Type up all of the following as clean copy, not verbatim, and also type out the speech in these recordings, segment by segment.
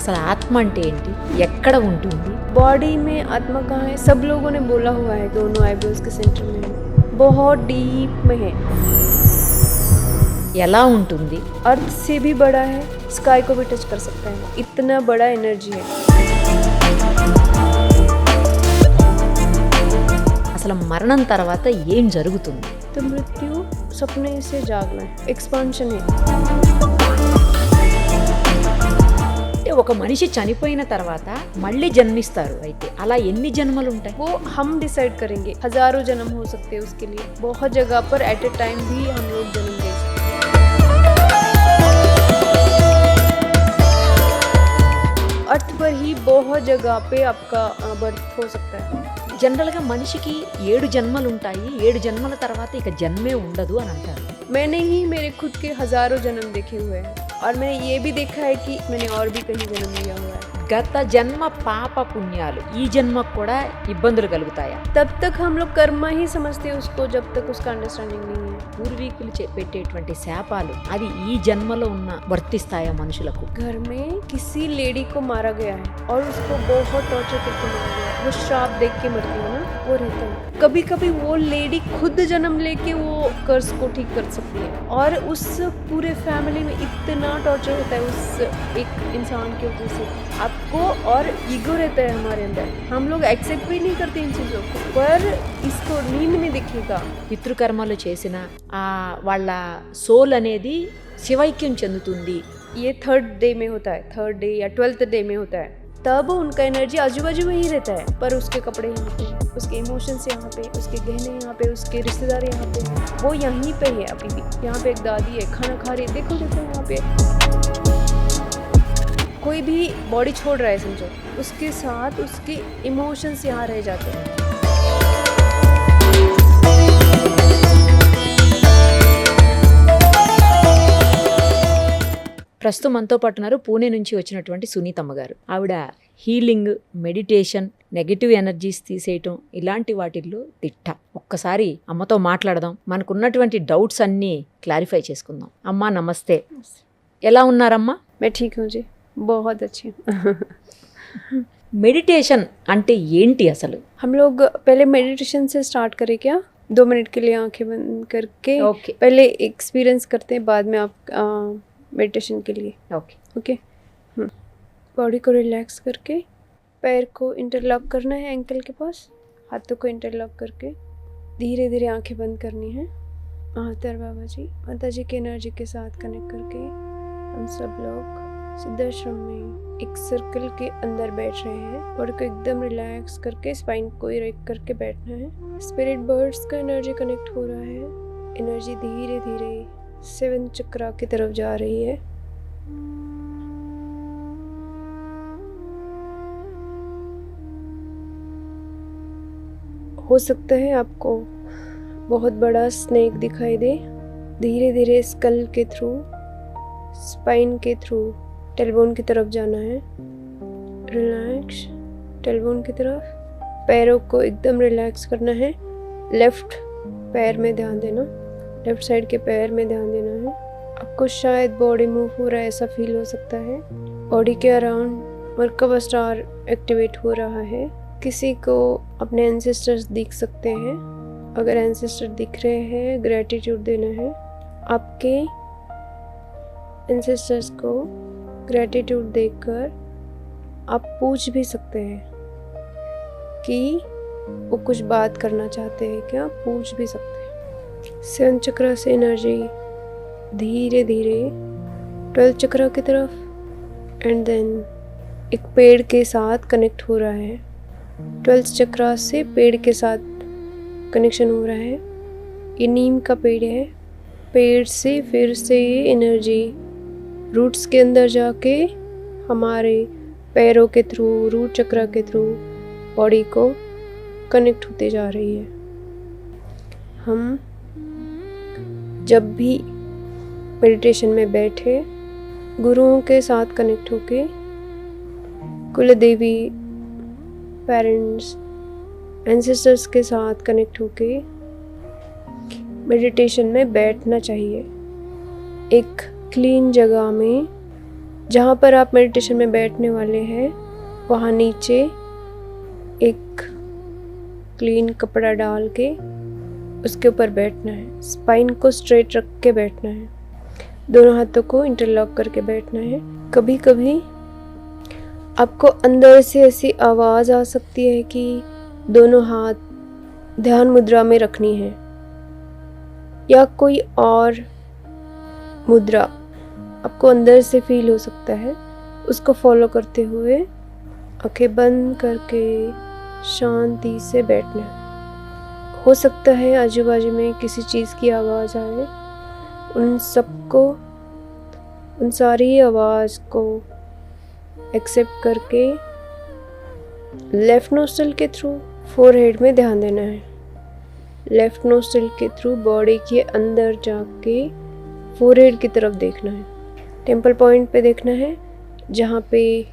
అసలు ఆత్మ అంటే ఏంటి, ఎక్కడ ఉంటుంది? बॉडी में आत्मा कहाँ है? सब लोगों ने बोला हुआ है, दोनों आईब्रोज के सेंटर में है, बहुत डीप में है, ఎలా ఉంటుంది? अर्थ से भी बड़ा है, स्काई को भी टच कर सकता है, इतना बड़ा एनर्जी है। అసలు మరణం తర్వాత ఏం జరుగుతుంది? तो मृत्यु सपने से जागना है, एक्सपांशन है। అంటే ఒక మనిషి చనిపోయిన తర్వాత మళ్ళీ జన్మిస్తారు, అయితే అలా ఎన్ని జన్మలు ఉంటాయి? वो हम डिसाइड करेंगे, हजारों जन्म हो सकते हैं उसके लिए, बहुत जगह पर एट ए टाइम भी हम लोग जन्म ले सकते हैं। अर्थ पर ही बहुत जगह पे आपका बर्थ हो सकता है। జనరల్గా మనిషికి 7 జన్మలు ఉంటాయి, 7 జన్మల తర్వాత ఇక జన్మే ఉండదు అని అంటారు. मैंने ही मेरे खुद के हजारों जन्म देखे हुए हैं, और मैंने ये भी देखा है कि मैंने और भी कहीं जन्म लिया हुआ है। గత జన్మ పాప పుణ్యాలు ఈ జన్మకు కూడా ఇబ్బందులు కలుగుతాయా? तब तक हम लोग कर्मा ही समझते हैं उसको, जब तक उसका अंडरस्टैंडिंग नहीं है। పూర్వీకులు పెట్టేటువంటి శాపాలు అది ఈ జన్మలో ఉన్న వర్తిస్తాయా మనుషులకు? घर में किसी लेडी को मारा गया है और उसको बहुत टॉर्चर करके मारा गया है, वो श्राप देख के मरती है ना, वो रहता है। कभी कभी वो लेडी खुद जन्म लेके वो कर्ज को ठीक कर सकती है, और उस पूरे फैमिली में इतना टॉर्चर होता है उस एक इंसान के वजह से। आपको और ईगो रहता है हमारे अंदर, हम लोग एक्सेप्ट भी नहीं करते इन चीज़ों को, पर इसको नींद में दिखेगा। పితృకర్మలు చేసిన వాళ్ళ సోల్ అనేది శివైక్యం చెందుతుంది. ये 3rd डे में होता है, 3rd डे या 12th डे में होता है, तब उनका एनर्जी आजू बाजू में ही रहता है, पर उसके कपड़े यहाँ पे, उसके इमोशंस यहाँ पे, उसके गहने यहाँ पे, उसके रिश्तेदार यहाँ पे, वो यहीं पे है अभी भी। यहाँ पे एक दादी है, खाना खा रही है, देखो देखो यहाँ पे कोई भी बॉडी छोड़ रहा है समझो, उसके साथ उसके इमोशंस यहाँ रह जाते हैं। ప్రస్తుతం మనతో పాటు ఉన్నారు పూణే నుంచి వచ్చినటువంటి సునీతమ్మ గారు. ఆవిడ హీలింగ్, మెడిటేషన్, నెగిటివ్ ఎనర్జీస్ తీసేయటం ఇలాంటి వాటిల్లో దిట్ట. ఒక్కసారి అమ్మతో మాట్లాడదాం, మనకున్నటువంటి డౌట్స్ అన్నీ క్లారిఫై చేసుకుందాం. అమ్మా నమస్తే, ఎలా ఉన్నారమ్మా? मैं ठीक हूँ जी, बहुत अच्छी हूँ। మెడిటేషన్ అంటే ఏంటి అసలు? हम लोग पहले मेडिटेशन से स्टार्ट करें क्या? 2 मिनट के लिए आंखें बंद करके ओके पहले एक्सपीरियंस करते हैं, बाद में आप मेडिटेशन के लिए। ఓకే ओके, बॉडी को रिलैक्स करके पैर को इंटरलॉक करना है एंकल के पास, हाथों को इंटरलॉक करके धीरे धीरे आंखें बंद करनी है। महातर बाबा जी, माता जी की एनर्जी के साथ कनेक्ट करके हम सब लोग सिद्धाश्रम में एक सर्कल के अंदर बैठ रहे हैं। बॉडी को एकदम रिलैक्स करके स्पाइन को इरेक्ट करके बैठना है। स्पिरिट बर्ड्स का एनर्जी कनेक्ट हो रहा है, एनर्जी धीरे धीरे 7 चक्रा की तरफ जा रही है। हो सकता है आपको बहुत बड़ा स्नेक दिखाई दे, धीरे धीरे स्कल के थ्रू, स्पाइन के थ्रू टेलबोन की तरफ जाना है। रिलैक्स, टेलबोन की तरफ, पैरों को एकदम रिलैक्स करना है। लेफ्ट पैर में ध्यान देना, लेफ्ट साइड के पैर में ध्यान देना है। आपको शायद बॉडी मूव हो रहा है ऐसा फील हो सकता है। बॉडी के अराउंड मर्कबा स्टार एक्टिवेट हो रहा है। किसी को अपने एंसेस्टर्स दिख सकते हैं, अगर एंसेस्टर दिख रहे हैं ग्रेटिट्यूड देना है। आपके एंसेस्टर्स को ग्रेटिट्यूड देकर आप पूछ भी सकते हैं कि वो कुछ बात करना चाहते हैं क्या, पूछ भी सकते हैं। 7 चक्र से एनर्जी धीरे धीरे 12 चक्र की तरफ, एंड देन एक पेड़ के साथ कनेक्ट हो रहा है। 12 चक्र से पेड़ के साथ कनेक्शन हो रहा है। ये नीम का पेड़ है, पेड़ से फिर से एनर्जी रूट्स के अंदर जाके हमारे पैरों के थ्रू, रूट चक्र के थ्रू बॉडी को कनेक्ट होते जा रही है। हम जब भी मेडिटेशन में बैठे गुरुओं के साथ कनेक्ट होके, कुल देवी, पेरेंट्स, एंसेस्टर्स के साथ कनेक्ट होके मेडिटेशन में बैठना चाहिए। एक क्लीन जगह में जहाँ पर आप मेडिटेशन में बैठने वाले हैं वहाँ नीचे एक क्लीन कपड़ा डाल के उसके ऊपर बैठना है। स्पाइन को स्ट्रेट रख के बैठना है। दोनों हाथों को इंटरलॉक करके बैठना है। कभी कभी आपको अंदर से ऐसी आवाज़ आ सकती है कि दोनों हाथ ध्यान मुद्रा में रखनी है, या कोई और मुद्रा आपको अंदर से फील हो सकता है। उसको फॉलो करते हुए आंखें बंद करके शांति से बैठना है। हो सकता है आजू बाजू में किसी चीज़ की आवाज़ आए, उन सारी आवाज़ को एक्सेप्ट करके लेफ़्ट नोस्ट्रिल के थ्रू फोरहेड में ध्यान देना है। लेफ़्ट नोस्ट्रिल के थ्रू बॉडी के अंदर जाके फोरहेड की तरफ देखना है। टेम्पल पॉइंट पे देखना है, जहाँ पे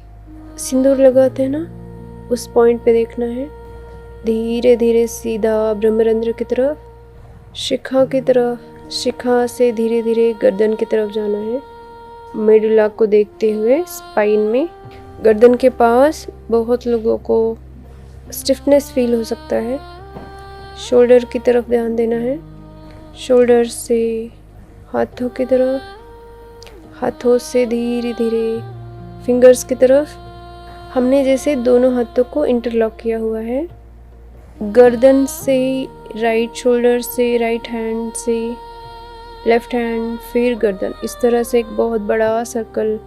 सिंदूर लगाते हैं ना, उस पॉइंट पे देखना है। धीरे धीरे सीधा ब्रह्मरंध्र की तरफ, शिखा की तरफ, शिखा से धीरे धीरे गर्दन की तरफ जाना है। मेडुला को देखते हुए स्पाइन में, गर्दन के पास बहुत लोगों को स्टिफनेस फील हो सकता है। शोल्डर की तरफ ध्यान देना है। शोल्डर से हाथों की तरफ, हाथों से धीरे धीरे फिंगर्स की तरफ। हमने जैसे दोनों हाथों को इंटरलॉक किया हुआ है। गर्दन से राइट शोल्डर से, राइट हैंड से लेफ्ट हैंड, फिर गर्दन, इस तरह से एक बहुत बड़ा सर्कल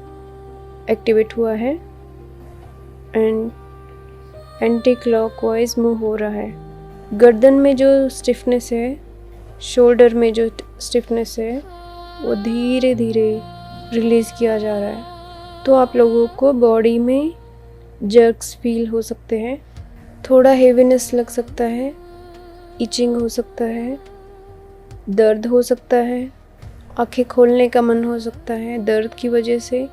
एक्टिवेट हुआ है एंड एंटी क्लॉकवाइज मूव हो रहा है। गर्दन में जो स्टिफनेस है, शोल्डर में जो स्टिफनेस है, वो धीरे धीरे रिलीज़ किया जा रहा है। तो आप लोगों को बॉडी में जर्क्स फील हो सकते हैं, थोड़ा हेवीनेस लग सकता है, इचिंग हो सकता है, दर्द हो सकता है, आंखें खोलने का मन हो सकता है दर्द की वजह से,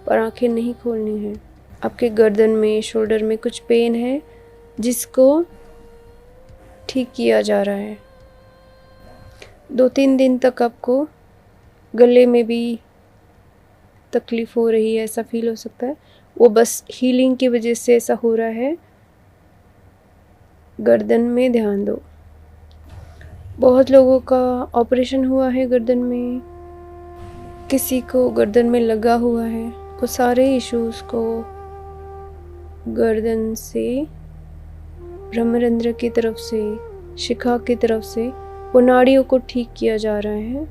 पर आंखें नहीं खोलनी है। आपके गर्दन में, शोल्डर में कुछ पेन है जिसको ठीक किया जा रहा है। 2-3 दिन तक आपको गले में भी तकलीफ़ हो रही है, ऐसा फील हो सकता है। वो बस हीलिंग की वजह से ऐसा हो रहा है। गर्दन में ध्यान दो। बहुत लोगों का ऑपरेशन हुआ है गर्दन में, किसी को गर्दन में लगा हुआ है। वो सारे इश्यूज़ को गर्दन से, ब्रह्मरंध्र की तरफ से, शिखा की तरफ से, वो नाड़ियों को ठीक किया जा रहा है।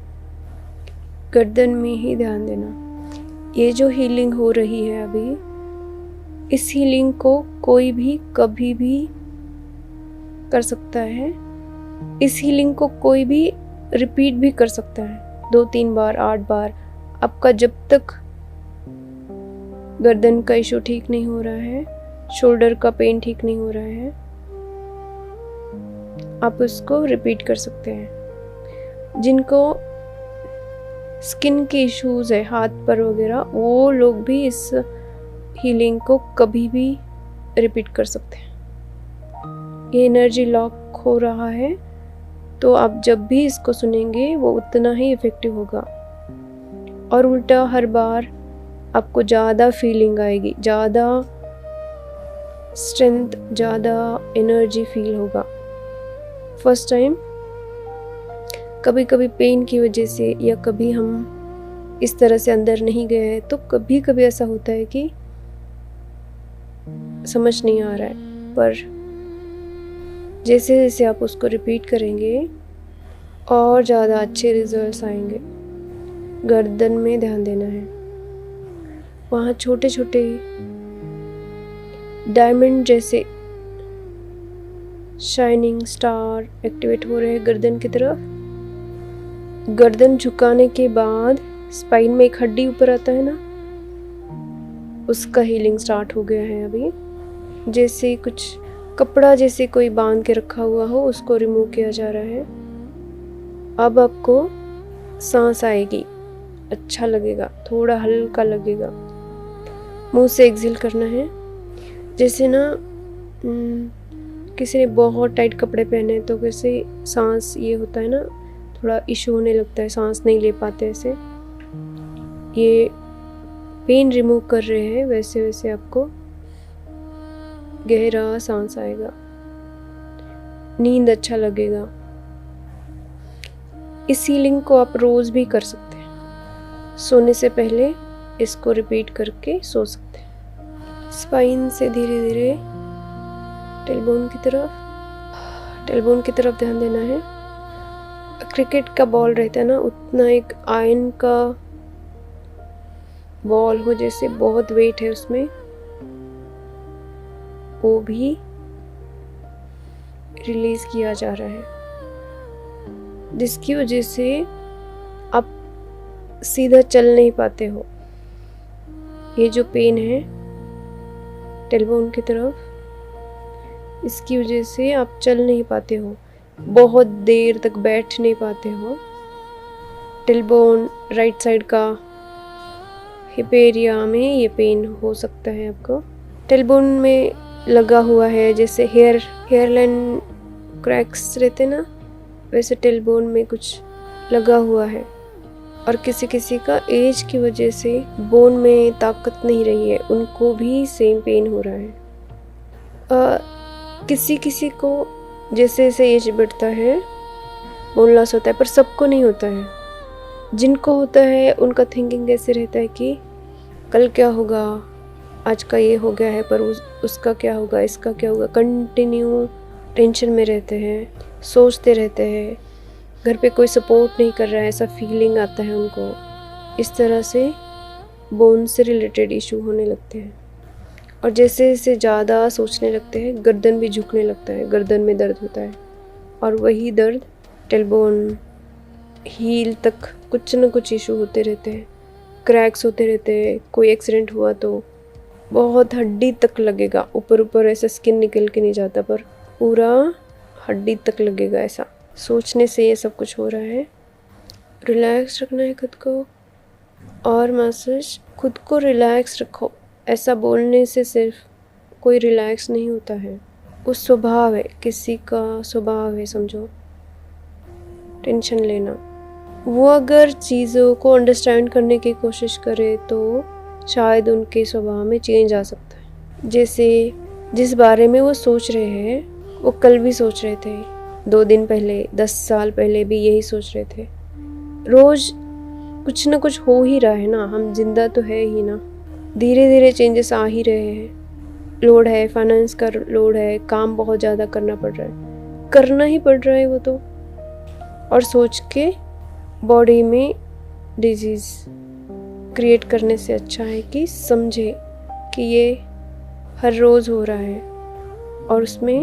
गर्दन में ही ध्यान देना। ये जो हीलिंग हो रही है अभी, इस हीलिंग को कोई भी कभी भी कर सकता है। इस हीलिंग को कोई भी रिपीट भी कर सकता है, 2-3 बार, 8 बार। आपका जब तक गर्दन का इशू ठीक नहीं हो रहा है, शोल्डर का पेन ठीक नहीं हो रहा है, आप उसको रिपीट कर सकते हैं। जिनको स्किन के इश्यूज है, हाथ पर वगैरह, वो लोग भी इस हीलिंग को कभी भी रिपीट कर सकते हैं। ये एनर्जी लॉक हो रहा है, तो आप जब भी इसको सुनेंगे वो उतना ही इफ़ेक्टिव होगा। और उल्टा हर बार आपको ज़्यादा फीलिंग आएगी, ज़्यादा स्ट्रेंथ, ज़्यादा एनर्जी फील होगा। फर्स्ट टाइम कभी कभी पेन की वजह से, या कभी हम इस तरह से अंदर नहीं गए हैं, तो कभी कभी ऐसा होता है कि समझ नहीं आ रहा है। पर जैसे जैसे आप उसको रिपीट करेंगे और ज़्यादा अच्छे रिजल्ट्स आएंगे। गर्दन में ध्यान देना है। वहाँ छोटे छोटे डायमंड जैसे शाइनिंग स्टार एक्टिवेट हो रहे हैं गर्दन की तरफ। गर्दन झुकाने के बाद स्पाइन में एक हड्डी ऊपर आता है ना, उसका हीलिंग स्टार्ट हो गया है अभी। जैसे कुछ कपड़ा जैसे कोई बांध के रखा हुआ हो, उसको रिमूव किया जा रहा है। अब आपको सांस आएगी, अच्छा लगेगा, थोड़ा हल्का लगेगा। मुंह से एक्सहेल करना है। जैसे ना किसी ने बहुत टाइट कपड़े पहने तो कैसे सांस ये होता है ना, थोड़ा इशू होने लगता है, सांस नहीं ले पाते ऐसे। ये पेन रिमूव कर रहे हैं वैसे वैसे आपको गहरा सांस आएगा, नींद अच्छा लगेगा। इस हीलिंग को आप रोज़ भी कर सकते हैं। सोने से पहले इसको रिपीट करके सो सकते हैं। स्पाइन से धीरे धीरे टेलबोन की तरफ ध्यान देना है। क्रिकेट का बॉल रहता है ना, उतना एक आयरन का बॉल हो जैसे, बहुत वेट है उसमें, वो भी रिलीज किया जा रहा है, जिसकी वजह से आप सीधा चल नहीं पाते हो। ये जो पेन है टेलबोन की तरफ, इसकी वजह से आप चल नहीं पाते हो, बहुत देर तक बैठ नहीं पाते हो। टेलबोन राइट साइड का हिप एरिया में ये पेन हो सकता है आपको। टेलबोन में लगा हुआ है जैसे हेयरलाइन क्रैक्स रहते ना, वैसे टेलबोन में कुछ लगा हुआ है। और किसी किसी का एज की वजह से बोन में ताकत नहीं रही है, उनको भी सेम पेन हो रहा है। किसी किसी को जैसे जैसे एज बढ़ता है बोन लॉस होता है, पर सबको नहीं होता है। जिनको होता है उनका थिंकिंग ऐसे रहता है कि कल क्या होगा, आज का ये हो गया है पर उसका क्या होगा, इसका क्या होगा। कंटिन्यू टेंशन में रहते हैं, सोचते रहते हैं, घर पे कोई सपोर्ट नहीं कर रहा है, ऐसा फीलिंग आता है उनको। इस तरह से बोन से रिलेटेड इशू होने लगते हैं। और जैसे जैसे ज़्यादा सोचने लगते हैं, गर्दन भी झुकने लगता है, गर्दन में दर्द होता है। और वही दर्द टेलबोन हील तक कुछ न कुछ इशू होते रहते हैं, क्रैक्स होते रहते हैं। कोई एक्सीडेंट हुआ तो बहुत हड्डी तक लगेगा, ऊपर ऊपर ऐसा स्किन निकल के नहीं जाता, पर पूरा हड्डी तक लगेगा। ऐसा सोचने से ये सब कुछ हो रहा है। रिलैक्स रखना है खुद को, और मैसेज खुद को रिलैक्स रखो। ऐसा बोलने से सिर्फ कोई रिलैक्स नहीं होता है, वो स्वभाव है, किसी का स्वभाव है समझो, टेंशन लेना। वो अगर चीज़ों को अंडरस्टैंड करने की कोशिश करे तो शायद उनके स्वभाव में चेंज आ सकता है। जैसे जिस बारे में वो सोच रहे हैं वो कल भी सोच रहे थे, 2 दिन पहले, 10 साल पहले भी यही सोच रहे थे। रोज़ कुछ ना कुछ हो ही रहा है ना, हम जिंदा तो है ही ना। धीरे धीरे चेंजेस आ ही रहे हैं। लोड है, फाइनेंस का लोड है, काम बहुत ज़्यादा करना पड़ रहा है, करना ही पड़ रहा है वो तो। और सोच के बॉडी में डिजीज़ क्रिएट करने से अच्छा है कि समझे कि ये हर रोज़ हो रहा है और उसमें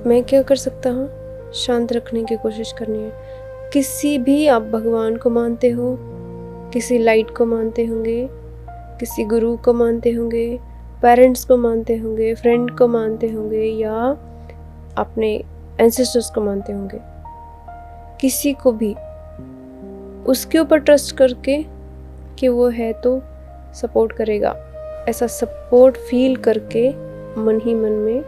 मैं क्या कर सकता हूँ, शांत रखने की कोशिश करनी है। किसी भी आप भगवान को मानते हो, किसी लाइट को मानते होंगे, किसी गुरु को मानते होंगे, पेरेंट्स को मानते होंगे, फ्रेंड को मानते होंगे, या अपने एंसेस्टर्स को मानते होंगे, किसी को भी उसके ऊपर ट्रस्ट करके कि वो है तो सपोर्ट करेगा। ऐसा सपोर्ट फील करके मन ही मन में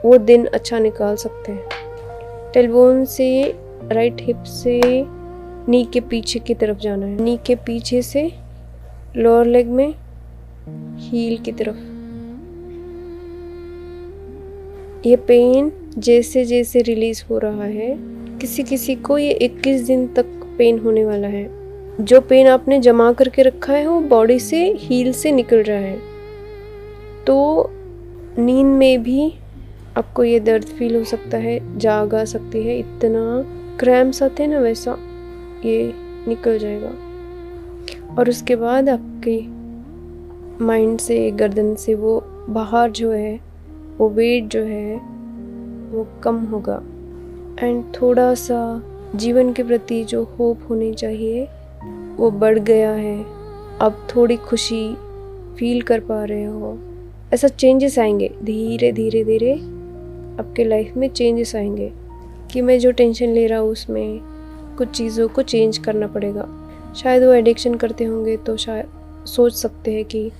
वो दिन अच्छा निकाल सकते हैं। टेलबोन से राइट हिप से नी के पीछे की तरफ जाना है, नी के पीछे से लोअर लेग में हील की तरफ। ये पेन जैसे जैसे रिलीज हो रहा है, किसी किसी को ये 21 दिन तक पेन होने वाला है। जो पेन आपने जमा करके रखा है वो बॉडी से, हील से निकल रहा है। तो नींद में भी आपको ये दर्द फील हो सकता है, जाग आ सकती है, इतना क्रैम्प्स आते हैं ना, वैसा ये निकल जाएगा। और उसके बाद आपके माइंड से, गर्दन से वो बाहर जो है, वो वेट जो है वो कम होगा। एंड थोड़ा सा जीवन के प्रति जो होप होनी चाहिए वो बढ़ गया है। अब थोड़ी खुशी फील कर पा रहे हो, ऐसा चेंजेस आएंगे धीरे धीरे धीरे आपके लाइफ में। चेंजेस आएंगे कि मैं जो टेंशन ले रहा हूँ उसमें कुछ चीज़ों को चेंज करना पड़ेगा। शायद वो एडिक्शन करते होंगे तो शायद सोच सकते हैं कि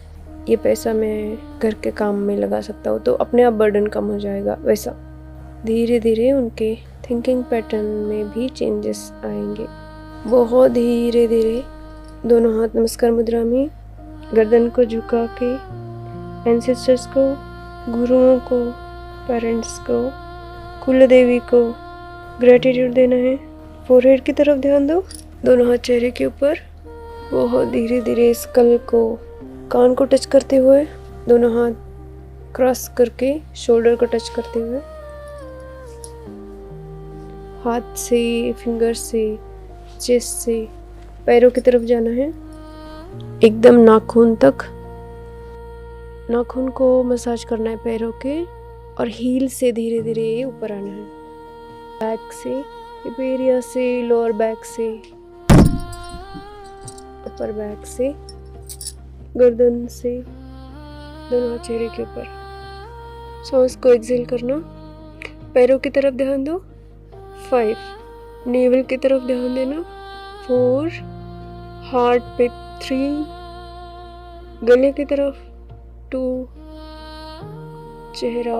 ये पैसा मैं घर के काम में लगा सकता हूँ तो अपने आप बर्डन कम हो जाएगा। वैसा धीरे धीरे उनके थिंकिंग पैटर्न में भी चेंजेस आएंगे, बहुत धीरे धीरे। दोनों हाथ नमस्कार मुद्रा में, गर्दन को झुका के एंसेस्टर्स को, गुरुओं को, पेरेंट्स को, कुल देवी को ग्रेटिट्यूड देना है। फोरहेड की तरफ ध्यान दो, दोनों हाथ चेहरे के ऊपर, बहुत धीरे धीरे स्कल को, कान को टच करते हुए, दोनों हाथ क्रॉस करके शोल्डर को टच करते हुए, हाथ से, फिंगर से, चेस्ट से पैरों की तरफ जाना है, एकदम नाखून तक। नाखून को मसाज करना है पैरों के, और हील से धीरे धीरे ऊपर आना है। बैक से, हिप एरिया से, लोअर बैक से, अपर बैक से, गर्दन से, दोनों चेहरे के ऊपर। सांस को एक्सेल करना, पैरों की तरफ ध्यान दो। 5, नेवल की तरफ ध्यान देना। 4, हार्ट पे 3, गले की तरफ 2, चेहरा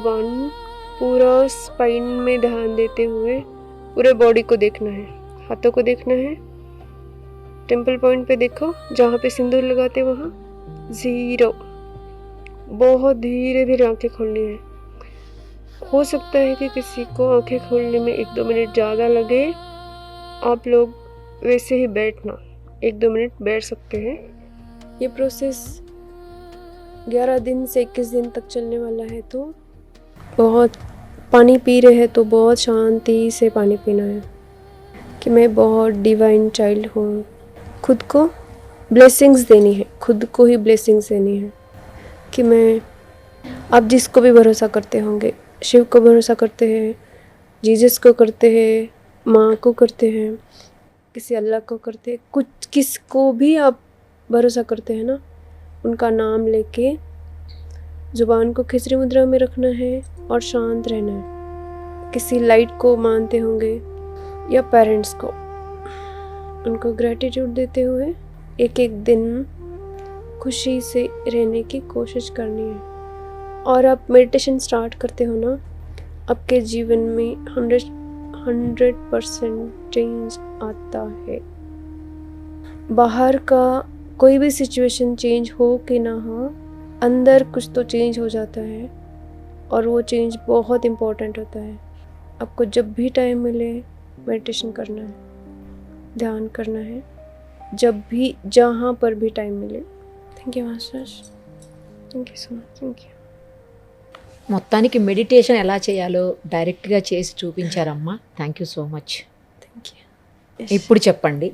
1, पूरा स्पाइन में ध्यान देते हुए पूरे बॉडी को देखना है, हाथों को देखना है, टेम्पल पॉइंट पे देखो जहाँ पे सिंदूर लगाते वहाँ। 0, बहुत धीरे धीरे आंखें खोलनी है। हो सकता है कि किसी को आंखें खोलने में 1-2 मिनट ज़्यादा लगे, आप लोग वैसे ही बैठना, 1-2 मिनट बैठ सकते हैं। ये प्रोसेस 11 दिन से 21 दिन तक चलने वाला है। तो बहुत पानी पी रहे हैं तो बहुत शांति से पानी पीना है कि मैं बहुत डिवाइन चाइल्ड हूँ। खुद को ब्लेसिंग्स देनी है, खुद को ही ब्लेसिंग्स देनी है कि मैं, आप जिसको भी भरोसा करते होंगे, शिव को भरोसा करते हैं, जीसस को करते हैं, माँ को करते हैं, किसी अल्लाह को करते हैं, कुछ किसको भी आप भरोसा करते हैं ना, उनका नाम लेके जुबान को खिचड़ी मुद्रा में रखना है और शांत रहना है। किसी लाइट को मानते होंगे या पेरेंट्स को, उनको ग्रेटिट्यूड देते हुए एक एक दिन खुशी से रहने की कोशिश करनी है। और आप मेडिटेशन स्टार्ट करते हो ना, आपके जीवन में 100% चेंज आता है। बाहर का कोई भी सिचुएशन चेंज हो कि ना हो, अंदर कुछ तो चेंज हो जाता है, और वो चेंज बहुत इम्पोर्टेंट होता है। आपको जब भी टाइम मिले मेडिटेशन करना है, ध्यान करना है, जब भी जहाँ पर भी टाइम मिले। Thank you masters, thank you so much, thank you. మొత్తానికి మెడిటేషన్ ఎలా చేయాలో డైరెక్ట్గా చేసి చూపించారమ్మా. Thank you so much. Thank you. ఇప్పుడు చెప్పండి,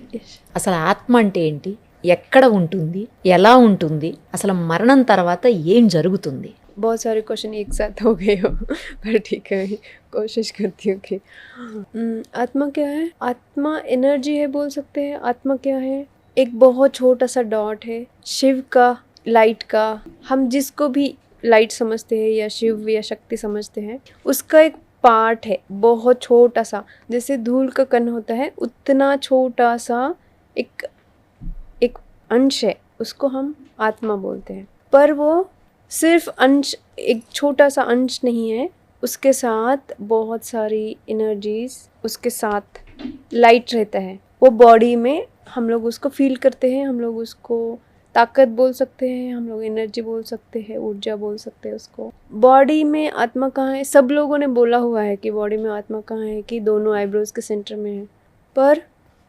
అసలు ఆత్మ అంటే ఏంటి, ఎక్కడ ఉంటుంది, ఎలా ఉంటుంది, అసలు మరణం తర్వాత ఏం జరుగుతుంది? बहुत सारे क्वेश्चन एक साथ हो गए हो, पर ठीक है, कोशिश करती हूँ कि आत्मा क्या है। आत्मा एनर्जी है बोल सकते हैं। आत्मा क्या है, एक बहुत छोटा सा डॉट है शिव का, लाइट का। हम जिसको भी लाइट समझते हैं या शिव या शक्ति समझते हैं, उसका एक पार्ट है, बहुत छोटा सा, जैसे धूल का कण होता है उतना छोटा सा एक अंश है, उसको हम आत्मा बोलते हैं। पर वो सिर्फ अंश, एक छोटा सा अंश नहीं है, उसके साथ बहुत सारी एनर्जीज, उसके साथ लाइट रहता है। वो बॉडी में हम लोग उसको फील करते हैं, हम लोग उसको ताकत बोल सकते हैं, हम लोग एनर्जी बोल सकते हैं, ऊर्जा बोल सकते हैं उसको। बॉडी में आत्मा कहाँ है, सब लोगों ने बोला हुआ है कि बॉडी में आत्मा कहाँ है, कि दोनों आईब्रोज के सेंटर में है। पर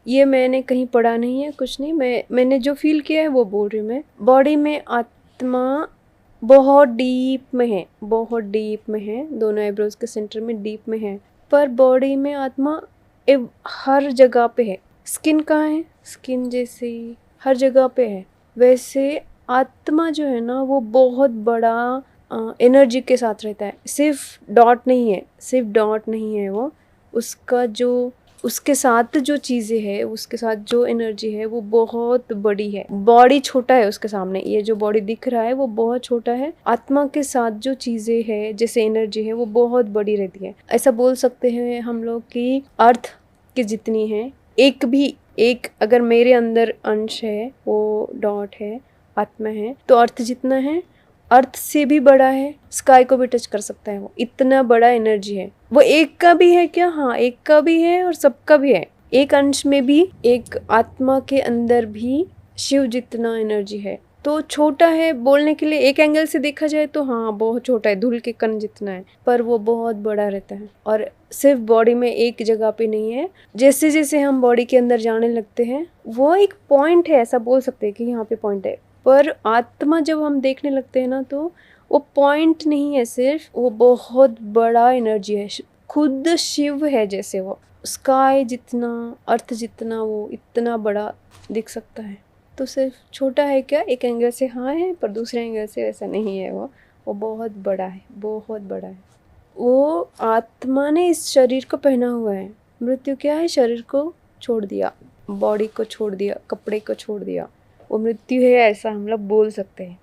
ये मैंने कहीं पढ़ा नहीं है, कुछ नहीं, मैंने जो फील किया है वो बोल रही हूँ मैं। बॉडी में आत्मा बहुत डीप में है, बहुत डीप में है, दोनों आईब्रोज के सेंटर में डीप में है। पर बॉडी में आत्मा हर जगह पे है। स्किन कहाँ है, स्किन जैसे हर जगह पे है, वैसे आत्मा जो है ना वो बहुत बड़ा एनर्जी के साथ रहता है। सिर्फ डॉट नहीं है, सिर्फ डॉट नहीं है वो, उसका जो, उसके साथ जो चीज़ें हैं, उसके साथ जो एनर्जी है वो बहुत बड़ी है। बॉडी छोटा है उसके सामने, ये जो बॉडी दिख रहा है वो बहुत छोटा है। आत्मा के साथ जो चीज़ें हैं, जैसे एनर्जी है, वो बहुत बड़ी रहती है। ऐसा बोल सकते हैं हम लोग कि अर्थ की जितनी है, एक अगर मेरे अंदर अंश है, वो डॉट है, आत्मा है, तो अर्थ जितना है, अर्थ से भी बड़ा है, स्काई को भी टच कर सकता है। वो इतना बड़ा एनर्जी है। वो एक का भी है क्या? हाँ, एक का भी है और सबका भी है। एक अंश में भी, एक आत्मा के अंदर भी शिव जितना एनर्जी है। तो छोटा है बोलने के लिए, एक एंगल से देखा जाए तो हाँ बहुत छोटा है, धूल के कण जितना है, पर वो बहुत बड़ा रहता है और सिर्फ बॉडी में एक जगह पे नहीं है। जैसे जैसे हम बॉडी के अंदर जाने लगते हैं वो एक पॉइंट है, ऐसा बोल सकते हैं कि यहाँ पे पॉइंट है। पर आत्मा जब हम देखने लगते हैं ना तो वो पॉइंट नहीं है सिर्फ, वो बहुत बड़ा एनर्जी है, खुद शिव है जैसे। वो स्काई जितना, अर्थ जितना, वो इतना बड़ा दिख सकता है। तो सिर्फ छोटा है क्या, एक एंगल से हाँ है पर दूसरे एंगल से ऐसा नहीं है। वो बहुत बड़ा है, बहुत बड़ा है। वो आत्मा ने इस शरीर को पहना हुआ है। मृत्यु क्या है, शरीर को छोड़ दिया, बॉडी को छोड़ दिया, कपड़े को छोड़ दिया, वो मृत्यु है, ऐसा हम लोग बोल सकते हैं।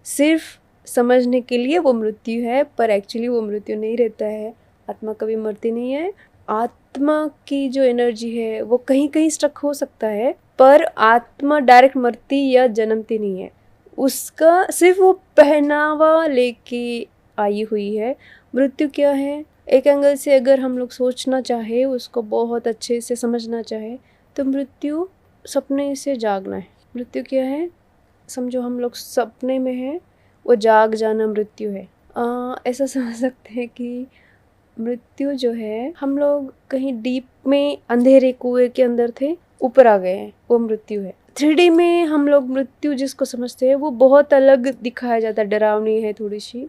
सिर्फ समझने के लिए वो मृत्यु है, पर एक्चुअली वो मृत्यु नहीं रहता है। आत्मा कभी मरती नहीं है। आत्मा की जो एनर्जी है वो कहीं कहीं स्ट्रक हो सकता है, पर आत्मा डायरेक्ट मरती या जन्मती नहीं है। उसका सिर्फ वो पहनावा लेके आई हुई है। मृत्यु क्या है, एक एंगल से अगर हम लोग सोचना चाहे, उसको बहुत अच्छे से समझना चाहे, तो मृत्यु सपने से जागना है। मृत्यु क्या है, समझो हम लोग सपने में हैं, वो जाग जाना मृत्यु है। ऐसा समझ सकते हैं कि मृत्यु जो है, हम लोग कहीं डीप में अंधेरे कुएं के अंदर थे, ऊपर आ गए हैं, वो मृत्यु है। 3D में हम लोग मृत्यु जिसको समझते हैं वो बहुत अलग दिखाया जाता है, डरावनी है थोड़ी सी,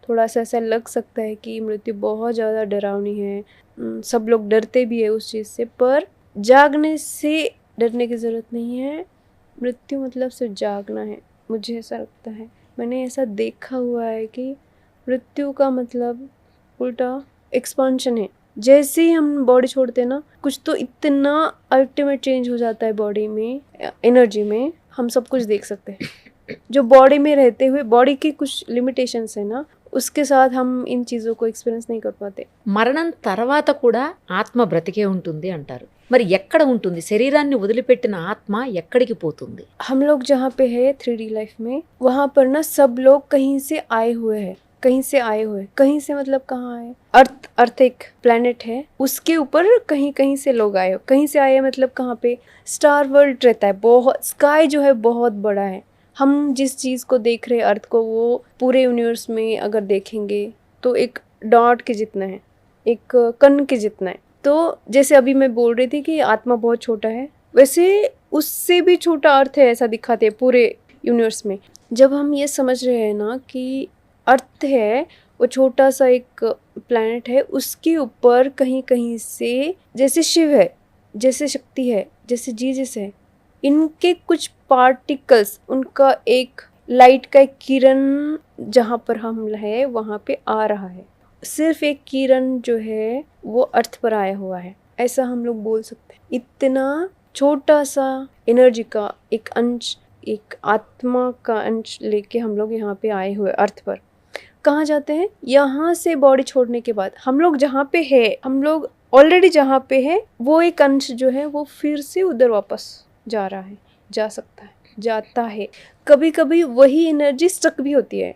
थोड़ा सा ऐसा लग सकता है कि मृत्यु बहुत ज़्यादा डरावनी है। सब लोग डरते भी है उस चीज़ से, पर जागने से डरने की ज़रूरत नहीं है। मृत्यु मतलब सिर्फ जागना है, मुझे ऐसा लगता है। मैंने ऐसा देखा हुआ है कि मृत्यु का मतलब उल्टा एक्सपांशन है। जैसे ही हम बॉडी छोड़ते हैं ना, कुछ तो इतना अल्टीमेट चेंज हो जाता है बॉडी में, एनर्जी में, हम सब कुछ देख सकते हैं। जो बॉडी में रहते हुए बॉडी की कुछ लिमिटेशंस है ना, उसके साथ हम इन चीज़ों को एक्सपीరియंस नहीं कर पाते। మరణం తర్వాత కూడా ఆత్మ బ్రతికే ఉంటుంది అంటారు. మరి ఎక్కడ ఉంటుంది? శరీరాన్ని వదిలిపెట్టిన ఆత్మ ఎక్కడికి పోతుంది? हम लोग जहाँ पे है 3D लाइफ में, वहाँ पर ना सब लोग कहीं से आए हुए हैं, कहीं से आए हुए। कहीं से मतलब कहाँ आए, अर्थ एक प्लेनेट है, उसके ऊपर कहीं कहीं से लोग आए हो। कहीं से आए मतलब कहाँ पे, स्टार वर्ल्ड रहता है, बहुत स्काई जो है बहुत बड़ा है। हम जिस चीज़ को देख रहे हैं अर्थ को, वो पूरे यूनिवर्स में अगर देखेंगे तो एक डॉट के जितना है, एक कण के जितना है। तो जैसे अभी मैं बोल रही थी कि आत्मा बहुत छोटा है, वैसे उससे भी छोटा अर्थ है, ऐसा दिखाते हैं पूरे यूनिवर्स में। जब हम ये समझ रहे हैं ना कि अर्थ है वो छोटा सा एक प्लैनेट है, उसके ऊपर कहीं कहीं से जैसे शिव है, जैसे शक्ति है, जैसे जीसस है, इनके कुछ पार्टिकल्स, उनका एक लाइट का एक किरण जहाँ पर हम है वहाँ पे आ रहा है। सिर्फ एक किरण जो है वो अर्थ पर आया हुआ है, ऐसा हम लोग बोल सकते हैं। इतना छोटा सा एनर्जी का एक अंश, एक आत्मा का अंश लेके हम लोग यहाँ पे आए हुए अर्थ पर। कहाँ जाते हैं, यहाँ से बॉडी छोड़ने के बाद हम लोग जहाँ पे है, हम लोग ऑलरेडी जहाँ पे है, वो एक अंश जो है वो फिर से उधर वापस जा रहा है, जा सकता है, जाता है। कभी कभी वही एनर्जी स्टक भी होती है,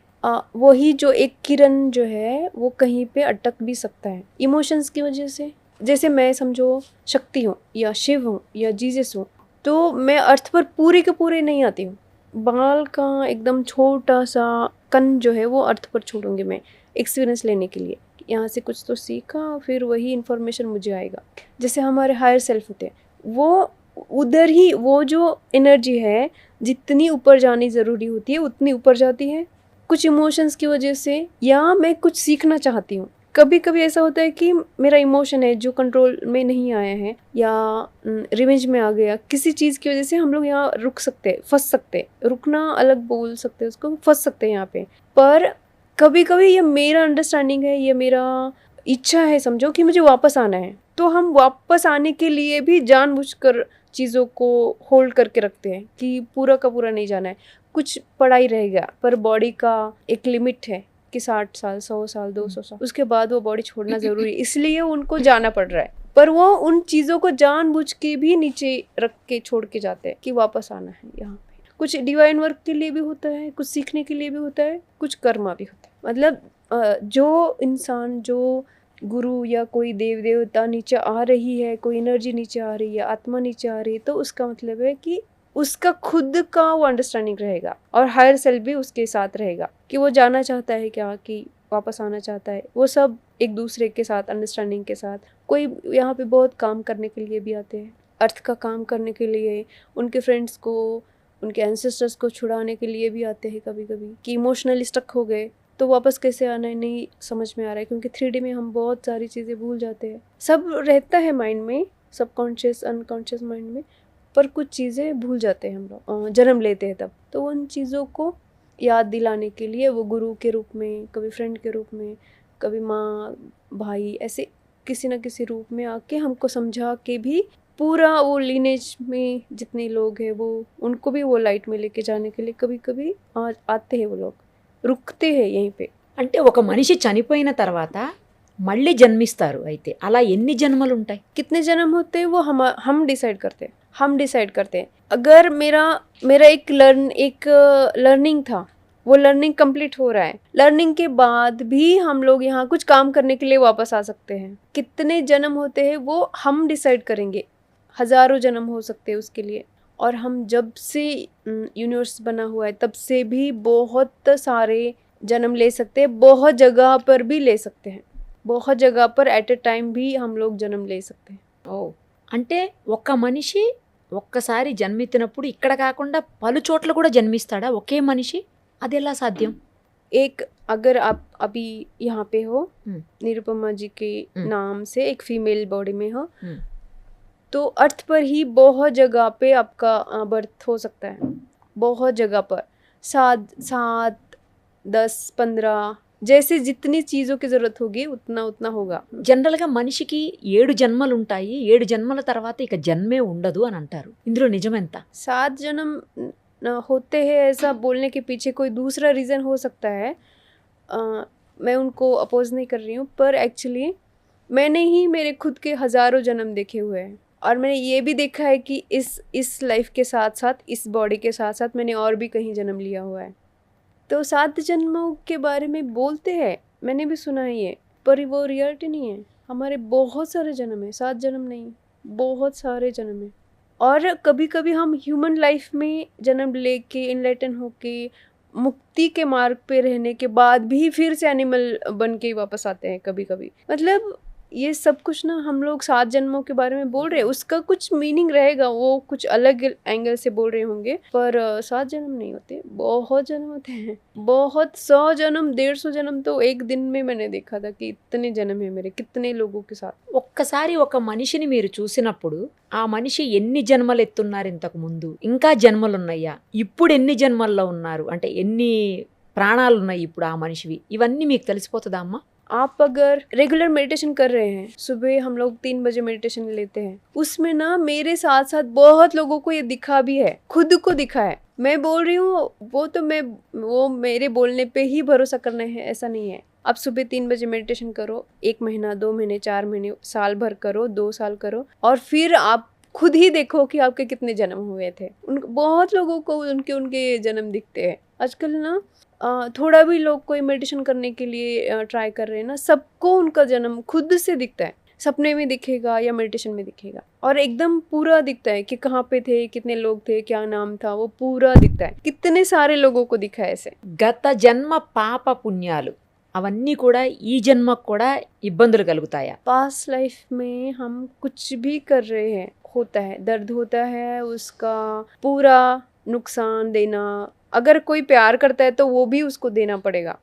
वही जो एक किरण जो है वो कहीं पे अटक भी सकता है इमोशंस की वजह से। जैसे मैं समझो शक्ति हूँ या शिव हूँ या जीसस हूँ, तो मैं अर्थ पर पूरे के पूरे नहीं आती हूँ। बाल का एकदम छोटा सा कण जो है वो अर्थ पर छोड़ूंगी मैं, एक्सपीरियंस लेने के लिए। यहाँ से कुछ तो सीखा, फिर वही इन्फॉर्मेशन मुझे आएगा। जैसे हमारे हायर सेल्फ होते हैं, वो उधर ही वो जो एनर्जी है जितनी ऊपर जानी ज़रूरी होती है उतनी ऊपर जाती है, कुछ इमोशंस की वजह से, या मैं कुछ सीखना चाहती हूँ। कभी कभी ऐसा होता है कि मेरा इमोशन है जो कंट्रोल में नहीं आया है, या रिवेंज में आ गया, किसी चीज़ की वजह से हम लोग यहाँ रुक सकते हैं, फंस सकते हैं। रुकना अलग बोल सकते हैं उसको, फंस सकते हैं यहाँ पे। पर कभी कभी ये मेरा अंडरस्टैंडिंग है, ये मेरा इच्छा है समझो कि मुझे वापस आना है, तो हम वापस आने के लिए भी जानबूझकर चीज़ों को होल्ड करके रखते हैं कि पूरा का पूरा नहीं जाना है, कुछ पड़ा ही रहेगा। पर बॉडी का एक लिमिट है कि 60 साल, 100 साल, 200 साल, उसके बाद वो बॉडी छोड़ना ज़रूरी है, इसलिए उनको जाना पड़ रहा है। पर वो उन चीज़ों को जानबूझ के भी नीचे रख के छोड़ के जाते हैं कि वापस आना है यहाँ पे। कुछ डिवाइन वर्क के लिए भी होता है, कुछ सीखने के लिए भी होता है, कुछ कर्मा भी होता है। मतलब जो इंसान, जो गुरु या कोई देव देवता नीचे आ रही है, कोई एनर्जी नीचे आ रही है, आत्मा नीचे आ रही है, तो उसका मतलब है कि उसका खुद का वो अंडरस्टैंडिंग रहेगा और हायर सेल्फ भी उसके साथ रहेगा कि वो जाना चाहता है क्या, कि वापस आना चाहता है। वो सब एक दूसरे के साथ अंडरस्टैंडिंग के साथ। कोई यहाँ पे बहुत काम करने के लिए भी आते हैं, अर्थ का काम करने के लिए, उनके फ्रेंड्स को, उनके एंसेस्टर्स को छुड़ाने के लिए भी आते हैं कभी कभी, कि इमोशनली स्टक हो गए तो वापस कैसे आना है नहीं समझ में आ रहा है, क्योंकि 3D में हम बहुत सारी चीज़ें भूल जाते हैं। सब रहता है माइंड में, सबकॉन्शियस अनकॉन्शियस माइंड में, पर कुछ चीज़ें भूल जाते हैं हम लोग जन्म लेते हैं तब। तो उन चीज़ों को याद दिलाने के लिए वो गुरु के रूप में, कभी फ्रेंड के रूप में, कभी माँ भाई, ऐसे किसी न किसी रूप में आके हमको समझा के भी पूरा वो लीनेज में जितने लोग हैं वो उनको भी वो लाइट में लेके जाने के लिए कभी कभी आते हैं वो लोग, रुकते हैं यहीं पे। అంటే ఒక మనిషి చనిపోయిన తర్వాత మళ్ళీ జన్మిస్తారు, అయితే అలా ఎన్ని జన్మలు ఉంటాయి? कितने जन्म होते हैं वो हम डिसाइड करते हैं, हम डिसाइड करते हैं। अगर मेरा एक लर्निंग था, वो लर्निंग कंप्लीट हो रहा है, लर्निंग के बाद भी हम लोग यहाँ कुछ काम करने के लिए वापस आ सकते हैं। कितने जन्म होते हैं वो हम डिसाइड करेंगे, हज़ारों जन्म हो सकते हैं उसके लिए। और हम जब से यूनिवर्स बना हुआ है तब से भी बहुत सारे जन्म ले सकते हैं, बहुत जगह पर भी ले सकते हैं, बहुत जगह पर एट ए टाइम भी हम लोग जन्म ले सकते हैं। ఓ, అంటే ఒక మనిషి ఒక్కసారి జన్మెత్తినప్పుడు ఇక్కడ కాకుండా పలు చోట్ల కూడా జన్మిస్తాడా ఒకే మనిషి? అది ఎలా సాధ్యం? एक अगर आप अभी यहाँ पे हो, निरुपमा जी के नाम से एक फीमेल बॉडी में हो, तो अर्थ पर ही बहुत जगह पे आपका बर्थ हो सकता है, बहुत जगह पर 7, 10, 15 जैसे जितनी चीज़ों की ज़रूरत होगी उतना उतना होगा। జనరల్గా మనిషికి 7 జన్మలు ఉంటాయి, 7 జన్మల తర్వాత ఇక జన్మే ఉండదు అని అంటారు. ఇందులో నిజమెంత? 7 जन्म होते हैं ऐसा बोलने के पीछे कोई दूसरा रीज़न हो सकता है, मैं उनको अपोज नहीं कर रही हूँ, पर एक्चुअली मैंने ही मेरे खुद के हज़ारों जन्म देखे हुए हैं और मैंने ये भी देखा है कि इस लाइफ के साथ साथ, इस बॉडी के साथ साथ मैंने और भी कहीं जन्म लिया हुआ है। तो 7 जन्मों के बारे में बोलते हैं, मैंने भी सुना है ये, पर वो रियलिटी नहीं है। हमारे बहुत सारे जन्म है, 7 जन्म नहीं, बहुत सारे जन्म है। और कभी कभी हम ह्यूमन लाइफ में जन्म लेके इनलाइटन होके मुक्ति के मार्ग पे रहने के बाद भी फिर से एनिमल बन के वापस आते हैं कभी कभी। मतलब ये सब कुछ ना हम लोग 7 जन्मों के बारे में बोल रहे हैं, उसका कुछ मीनिंग रहेगा, वो कुछ अलग एंगल से बोल रहे होंगे, पर 7 जन्म नहीं होते, बहुत जन्म होते हैं, बहुत 100 जन्म 150 जन्म तो एक दिन में मैंने देखा था कि इतने जन्म है मेरे, कितने लोगों के साथ। ఒక్కసారి ఒక మనిషిని మీరు చూసినప్పుడు ఆ మనిషి ఎన్ని జన్మలు ఎత్తున్నారు ఇంతకు ముందు, ఇంకా జన్మలు ఉన్నాయా, ఇప్పుడు ఎన్ని జన్మల్లో ఉన్నారు, అంటే ఎన్ని ప్రాణాలు ఉన్నాయి ఇప్పుడు ఆ మనిషివి, ఇవన్నీ మీకు తెలిసిపోతుందా అమ్మా? आप अगर रेगुलर मेडिटेशन कर रहे हैं, सुबह हम लोग 3 बजे मेडिटेशन लेते हैं, उसमें ना मेरे साथ साथ बहुत लोगों को ये दिखा भी है, खुद को दिखा है। मैं बोल रही हूँ वो मेरे बोलने पे ही भरोसा करना है ऐसा नहीं है। आप सुबह 3 बजे मेडिटेशन करो, 1 महीना, 2 महीने, 4 महीने, साल भर करो, 2 साल करो, और फिर आप खुद ही देखो कि आपके कितने जन्म हुए थे। बहुत लोगों को उनके जन्म दिखते हैं। आजकल ना थोड़ा भी लोग कोई मेडिटेशन करने के लिए ट्राई कर रहे हैं ना, सबको उनका जन्म खुद से दिखता है, सपने में दिखेगा या मेडिटेशन में दिखेगा, और एकदम पूरा दिखता है कि कहाँ पे थे, कितने लोग थे, क्या नाम था, वो पूरा दिखता है। कितने सारे लोगों को दिखा है ऐसे। గత జన్మ పాప పుణ్యాలు అవన్నీ కూడా ఈ జన్మకు కూడా ఇబ్బందులు కలుగుతాయా? पास्ट लाइफ में हम कुछ भी कर रहे हैं, होता है, दर्द होता है, उसका पूरा नुकसान देना। अगर कोई प्यार करता है तो वो भी उसको देना पड़ेगा,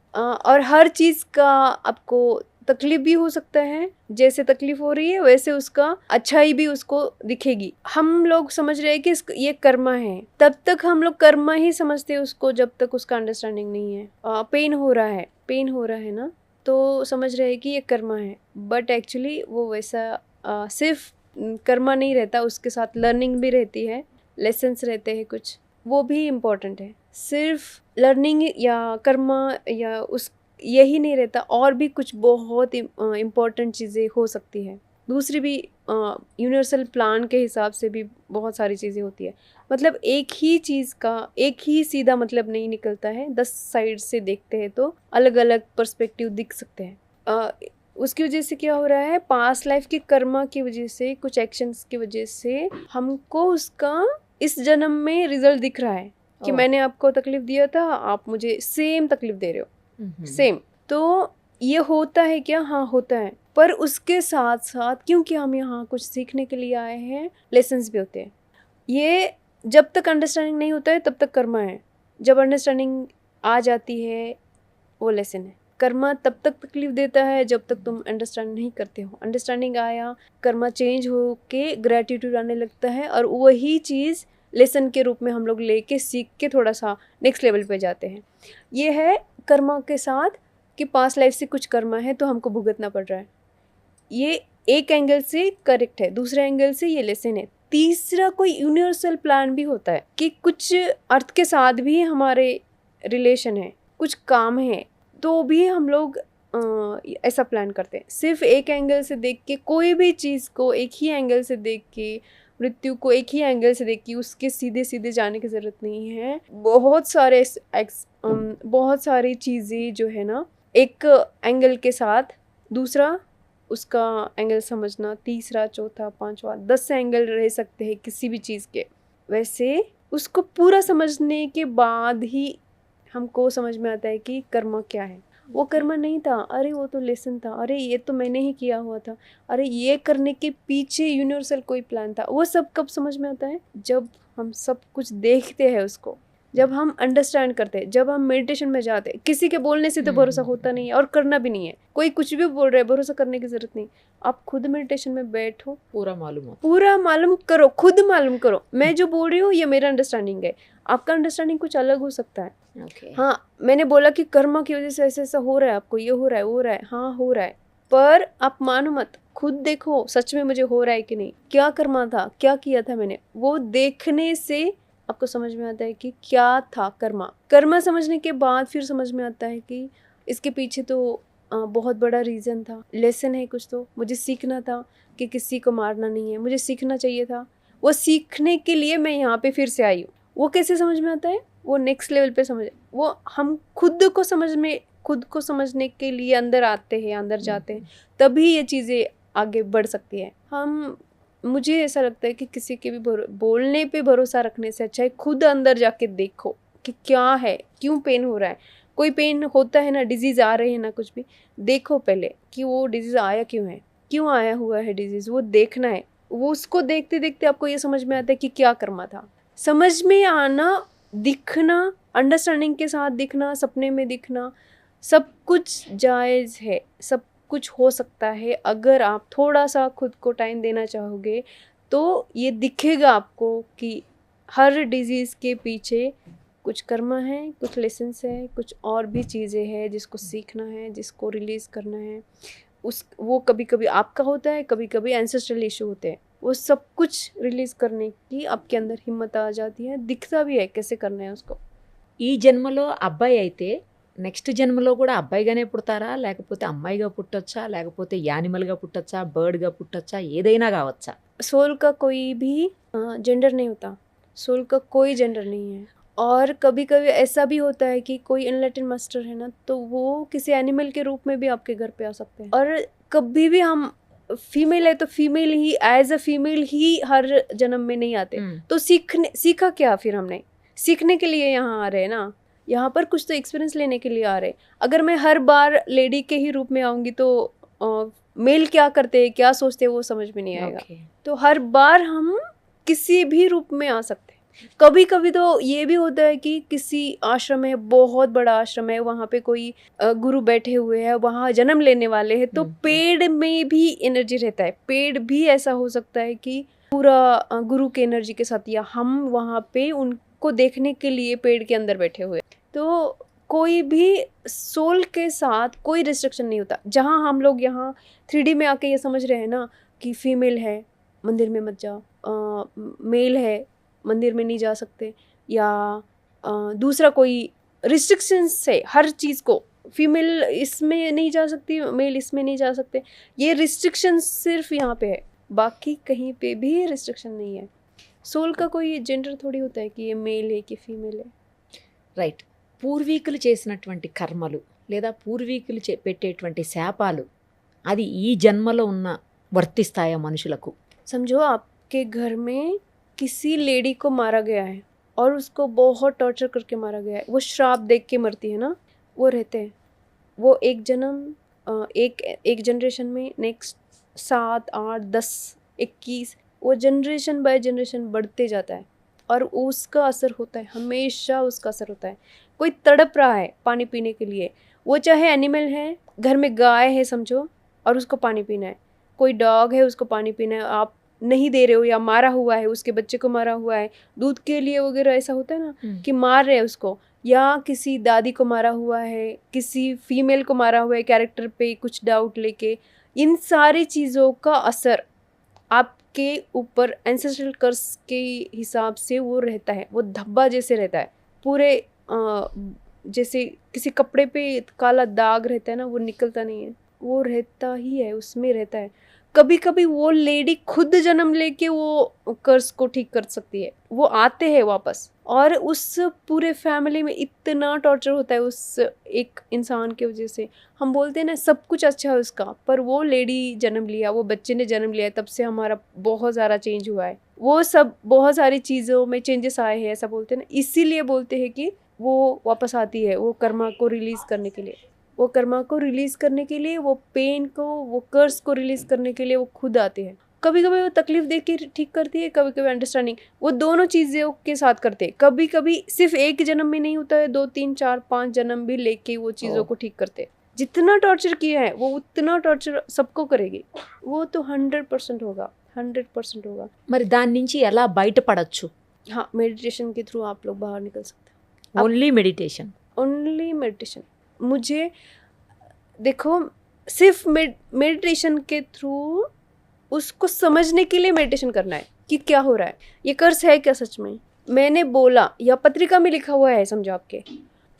और हर चीज़ का आपको तकलीफ भी हो सकता है, जैसे तकलीफ हो रही है वैसे उसका अच्छाई भी उसको दिखेगी। हम लोग समझ रहे हैं कि ये कर्मा है, तब तक हम लोग कर्मा ही समझते हैं उसको, जब तक उसका अंडरस्टैंडिंग नहीं है। पेन हो रहा है ना, तो समझ रहे हैं कि ये कर्मा है, बट एक्चुअली वो वैसा सिर्फ कर्मा नहीं रहता, उसके साथ लर्निंग भी रहती है, लेसन्स रहते हैं कुछ, वो भी इम्पोर्टेंट है। सिर्फ लर्निंग या कर्मा या उस यही नहीं रहता, और भी कुछ बहुत इम्पोर्टेंट चीज़ें हो सकती है। दूसरी भी यूनिवर्सल प्लान के हिसाब से भी बहुत सारी चीज़ें होती है। मतलब एक ही चीज़ का एक ही सीधा मतलब नहीं निकलता है, 10 साइड से देखते हैं तो अलग अलग पर्सपेक्टिव दिख सकते हैं। उसकी वजह से क्या हो रहा है, पास्ट लाइफ के कर्मा की वजह से, कुछ एक्शंस की वजह से हमको उसका इस जन्म में रिजल्ट दिख रहा है कि ओह। मैंने आपको तकलीफ दिया था, आप मुझे सेम तकलीफ दे रहे हो, सेम। तो ये होता है क्या? हाँ होता है, पर उसके साथ साथ क्योंकि हम यहाँ कुछ सीखने के लिए आए हैं, लेसन्स भी होते हैं। ये जब तक अंडरस्टैंडिंग नहीं होता है तब तक कर्मा है, जब अंडरस्टैंडिंग आ जाती है वो लेसन है। कर्मा तब तक तकलीफ देता है जब तक तुम अंडरस्टैंड नहीं करते हो। अंडरस्टैंडिंग आया, कर्मा चेंज हो के ग्रेटिट्यूड आने लगता है, और वही चीज़ लेसन के रूप में हम लोग लेके सीख के थोड़ा सा नेक्स्ट लेवल पे जाते हैं। ये है कर्मा के साथ कि पास्ट लाइफ से कुछ कर्मा है तो हमको भुगतना पड़ रहा है। ये एक एंगल से करेक्ट है, दूसरे एंगल से ये लेसन है। तीसरा कोई यूनिवर्सल प्लान भी होता है कि कुछ अर्थ के साथ भी हमारे रिलेशन है, कुछ काम है, तो भी हम लोग ऐसा प्लान करते हैं। सिर्फ एक एंगल से देख के, कोई भी चीज़ को एक ही एंगल से देख के, मृत्यु को एक ही एंगल से देख के उसके सीधे सीधे जाने की ज़रूरत नहीं है। बहुत सारी चीज़ें जो है ना, एक एंगल के साथ दूसरा उसका एंगल समझना, तीसरा, चौथा, पांचवा, 10 एंगल रह सकते हैं किसी भी चीज़ के। वैसे उसको पूरा समझने के बाद ही हमको समझ में आता है कि कर्मा क्या है। वो कर्मा नहीं था, अरे वो तो लेसन था, अरे ये तो मैंने ही किया हुआ था, अरे ये करने के पीछे यूनिवर्सल कोई प्लान था। वो सब कब समझ में आता है? जब हम सब कुछ देखते हैं उसको, जब हम अंडरस्टैंड करते हैं, जब हम मेडिटेशन में जाते हैं। किसी के बोलने से तो भरोसा होता नहीं है और करना भी नहीं है। कोई कुछ भी बोल रहा है, भरोसा करने की जरूरत नहीं। आप खुद मेडिटेशन में बैठो, पूरा मालूम हो, पूरा मालूम करो, खुद मालूम करो मैं जो बोल रही हूँ ये मेरा अंडरस्टैंडिंग है, आपका अंडरस्टैंडिंग कुछ अलग हो सकता है। हाँ, मैंने बोला कि कर्मा की वजह से ऐसा ऐसा हो रहा है, आपको ये हो रहा है, वो हो रहा है, हाँ हो रहा है, पर आप मानो मत, खुद देखो सच में मुझे हो रहा है कि नहीं, क्या कर्मा था, क्या किया था मैंने। वो देखने से आपको समझ में आता है कि क्या था कर्मा। कर्मा समझने के बाद फिर समझ में आता है कि इसके पीछे तो बहुत बड़ा रीज़न था, लेसन है कुछ, तो मुझे सीखना था कि किसी को मारना नहीं है, मुझे सीखना चाहिए था। वो सीखने के लिए मैं यहाँ पे फिर से आई हूँ। वो कैसे समझ में आता है? वो नेक्स्ट लेवल पे समझ, वो हम खुद को समझने के लिए अंदर आते हैं, अंदर जाते हैं, तभी ये चीज़ें आगे बढ़ सकती है। मुझे ऐसा लगता है कि किसी के भी बोलने पे भरोसा रखने से अच्छा है खुद अंदर जाके देखो कि क्या है, क्यों पेन हो रहा है। कोई पेन होता है ना, डिजीज़ आ रही है ना, कुछ भी देखो पहले कि वो डिजीज़ आया क्यों है, क्यों आया हुआ है डिजीज़, वो देखना है। वो उसको देखते देखते आपको ये समझ में आता है कि क्या कर्मा था। समझ में आना, दिखना, अंडरस्टैंडिंग के साथ दिखना, सपने में दिखना, सब कुछ जायज़ है, सब कुछ हो सकता है। अगर आप थोड़ा सा खुद को टाइम देना चाहोगे तो ये दिखेगा आपको कि हर डिजीज़ के पीछे कुछ कर्मा है, कुछ लेसन्स है, कुछ और भी चीज़ें हैं जिसको सीखना है, जिसको रिलीज़ करना है। वो कभी कभी आपका होता है, कभी कभी एंसेस्ट्रल इशू होते हैं। वो सब कुछ रिलीज़ करने की आपके अंदर हिम्मत आ जाती है, दिखता भी है कैसे करना है उसको। ఈ జన్మలో అబ్బాయి అయితే నెక్స్ట్ జన్మలో కూడా అబ్బాయిగానే పుడతారా, లేకపోతే అమ్మాయిగా పుట్టొచ్చా, లేకపోతే యానిమల్గా పుట్టొచ్చా, బర్డ్గా పుట్టొచ్చా, ఏదైనా కావచ్చా? सोल का कोई भी जेंडर नहीं होता, सोल का कोई जेंडर नहीं है। और कभी कभी ऐसा भी होता है कि कोई इनलाइटेंड मास्टर है ना, तो वो किसी एनिमल के रूप में भी आपके घर पे आ सकते हैं। और कभी भी हम फीमेल है तो फीमेल ही, एज अ फीमेल ही हर जन्म में नहीं आते। तो सीखा क्या फिर हमने? सीखने के लिए यहाँ आ रहे हैं ना, यहाँ पर कुछ तो एक्सपीरियंस लेने के लिए आ रहे हैं। अगर मैं हर बार लेडी के ही रूप में आऊँगी तो मेल क्या करते हैं, क्या सोचते हैं, वो समझ में नहीं आएगा। तो हर बार हम किसी भी रूप में आ सकते हैं। कभी कभी तो ये भी होता है कि किसी आश्रम है, बहुत बड़ा आश्रम है, वहाँ पे कोई गुरु बैठे हुए हैं, वहाँ जन्म लेने वाले हैं, तो पेड़ में भी एनर्जी रहता है। पेड़ भी ऐसा हो सकता है कि पूरा गुरु के एनर्जी के साथ, या हम वहाँ पे उनको देखने के लिए पेड़ के अंदर बैठे हुए। तो कोई भी सोल के साथ कोई रिस्ट्रिक्शन नहीं होता। जहाँ हम लोग यहाँ 3D में आके ये समझ रहे हैं ना कि फीमेल है मंदिर में मत जाओ, मेल है मंदिर में नहीं जा सकते, या दूसरा कोई रिस्ट्रिक्शंस है हर चीज़ को, फीमेल इसमें नहीं जा सकती, मेल इसमें नहीं जा सकते। ये रिस्ट्रिक्शन सिर्फ यहाँ पे है, बाकी कहीं पे भी रिस्ट्रिक्शन नहीं है। सोल का कोई जेंडर थोड़ी होता है कि ये मेल है कि फीमेल है। రైట్. పూర్వీకులు చేసినటువంటి కర్మలు లేదా పూర్వీకులు పెట్టేటువంటి శాపాలు అది ఈ జన్మలో ఉన్న వర్తిస్తాయా మనుషులకు? समझो आपके घर में किसी लेडी को मारा गया है और उसको बहुत टॉर्चर करके मारा गया है, वो श्राप देख के मरती है ना, वो रहते हैं। वो एक जन्म एक जनरेशन में नेक्स्ट 7, 8, 10, 21 वो जनरेशन बाय जनरेशन बढ़ते जाता है और उसका असर होता है, हमेशा उसका असर होता है। कोई तड़प रहा है पानी पीने के लिए, वो चाहे एनिमल है, घर में गाय है समझो और उसको पानी पीना है, कोई डॉग है उसको पानी पीना है, आप नहीं दे रहे हो या मारा हुआ है, उसके बच्चे को मारा हुआ है दूध के लिए वगैरह, ऐसा होता है ना कि मार रहे हैं उसको, या किसी दादी को मारा हुआ है, किसी फीमेल को मारा हुआ है कैरेक्टर पे कुछ डाउट लेके, इन सारी चीज़ों का असर आपके ऊपर एंसेस्ट्रल कर्स के हिसाब से वो रहता है, वो धब्बा जैसे रहता है पूरे जैसे किसी कपड़े पे काला दाग रहता है ना, वो निकलता नहीं है, वो रहता ही है, उसमें रहता है। कभी कभी वो लेडी खुद जन्म लेके वो कर्स को ठीक कर सकती है, वो आते हैं वापस, और उस पूरे फैमिली में इतना टॉर्चर होता है उस एक इंसान की वजह से। हम बोलते हैं ना सब कुछ अच्छा है उसका, पर वो लेडी जन्म लिया, वो बच्चे ने जन्म लिया, तब से हमारा बहुत ज़्यादा चेंज हुआ है, वो सब बहुत सारी चीज़ों में चेंजेस आए हैं, ऐसा बोलते हैं ना। इसीलिए बोलते हैं कि वो वापस आती है, वो कर्मा को रिलीज़ करने के लिए, वो कर्मा को रिलीज़ करने के लिए, वो पेन को, वो कर्स को रिलीज़ करने के लिए वो खुद आते हैं। कभी कभी वो तकलीफ देख के ठीक करती है, कभी कभी अंडरस्टैंडिंग, वो दोनों चीज़ों के साथ करते हैं। कभी कभी सिर्फ एक जन्म में नहीं होता है, 2, 3, 4, 5 जन्म भी लेके वो चीज़ों को ठीक करते हैं। जितना टॉर्चर किया है वो उतना टॉर्चर सबको करेगी, वो तो 100% होगा, 100% होगा। మరి దాని నుంచి ఎలా బయటపడొచ్చు? हाँ, मेडिटेशन के थ्रू आप लोग बाहर निकल सकते हैं। Only meditation? Only meditation. मुझे देखो सिर्फ मेडिटेशन के थ्रू उसको समझने के लिए मेडिटेशन करना है कि क्या हो रहा है, ये कर्स है क्या सच में, मैंने बोला या पत्रिका में लिखा हुआ है समझो, आपके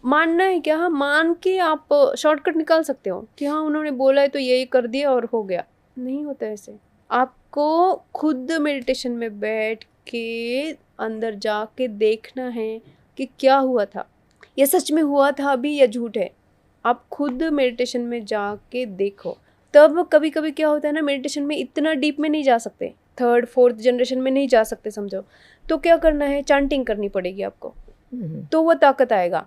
मानना है क्या? हाँ, मान के आप शॉर्टकट निकाल सकते हो कि हाँ उन्होंने बोला है तो यही कर दिया और हो गया। नहीं होता ऐसे। आपको खुद मेडिटेशन में बैठ के अंदर जाके देखना है कि क्या हुआ था, ये सच में हुआ था अभी या झूठ है। आप खुद मेडिटेशन में जाके देखो। तब कभी कभी क्या होता है ना, मेडिटेशन में इतना डीप में नहीं जा सकते, 3rd 4th जनरेशन में नहीं जा सकते समझो, तो क्या करना है, चांटिंग करनी पड़ेगी आपको, तो वो ताकत आएगा।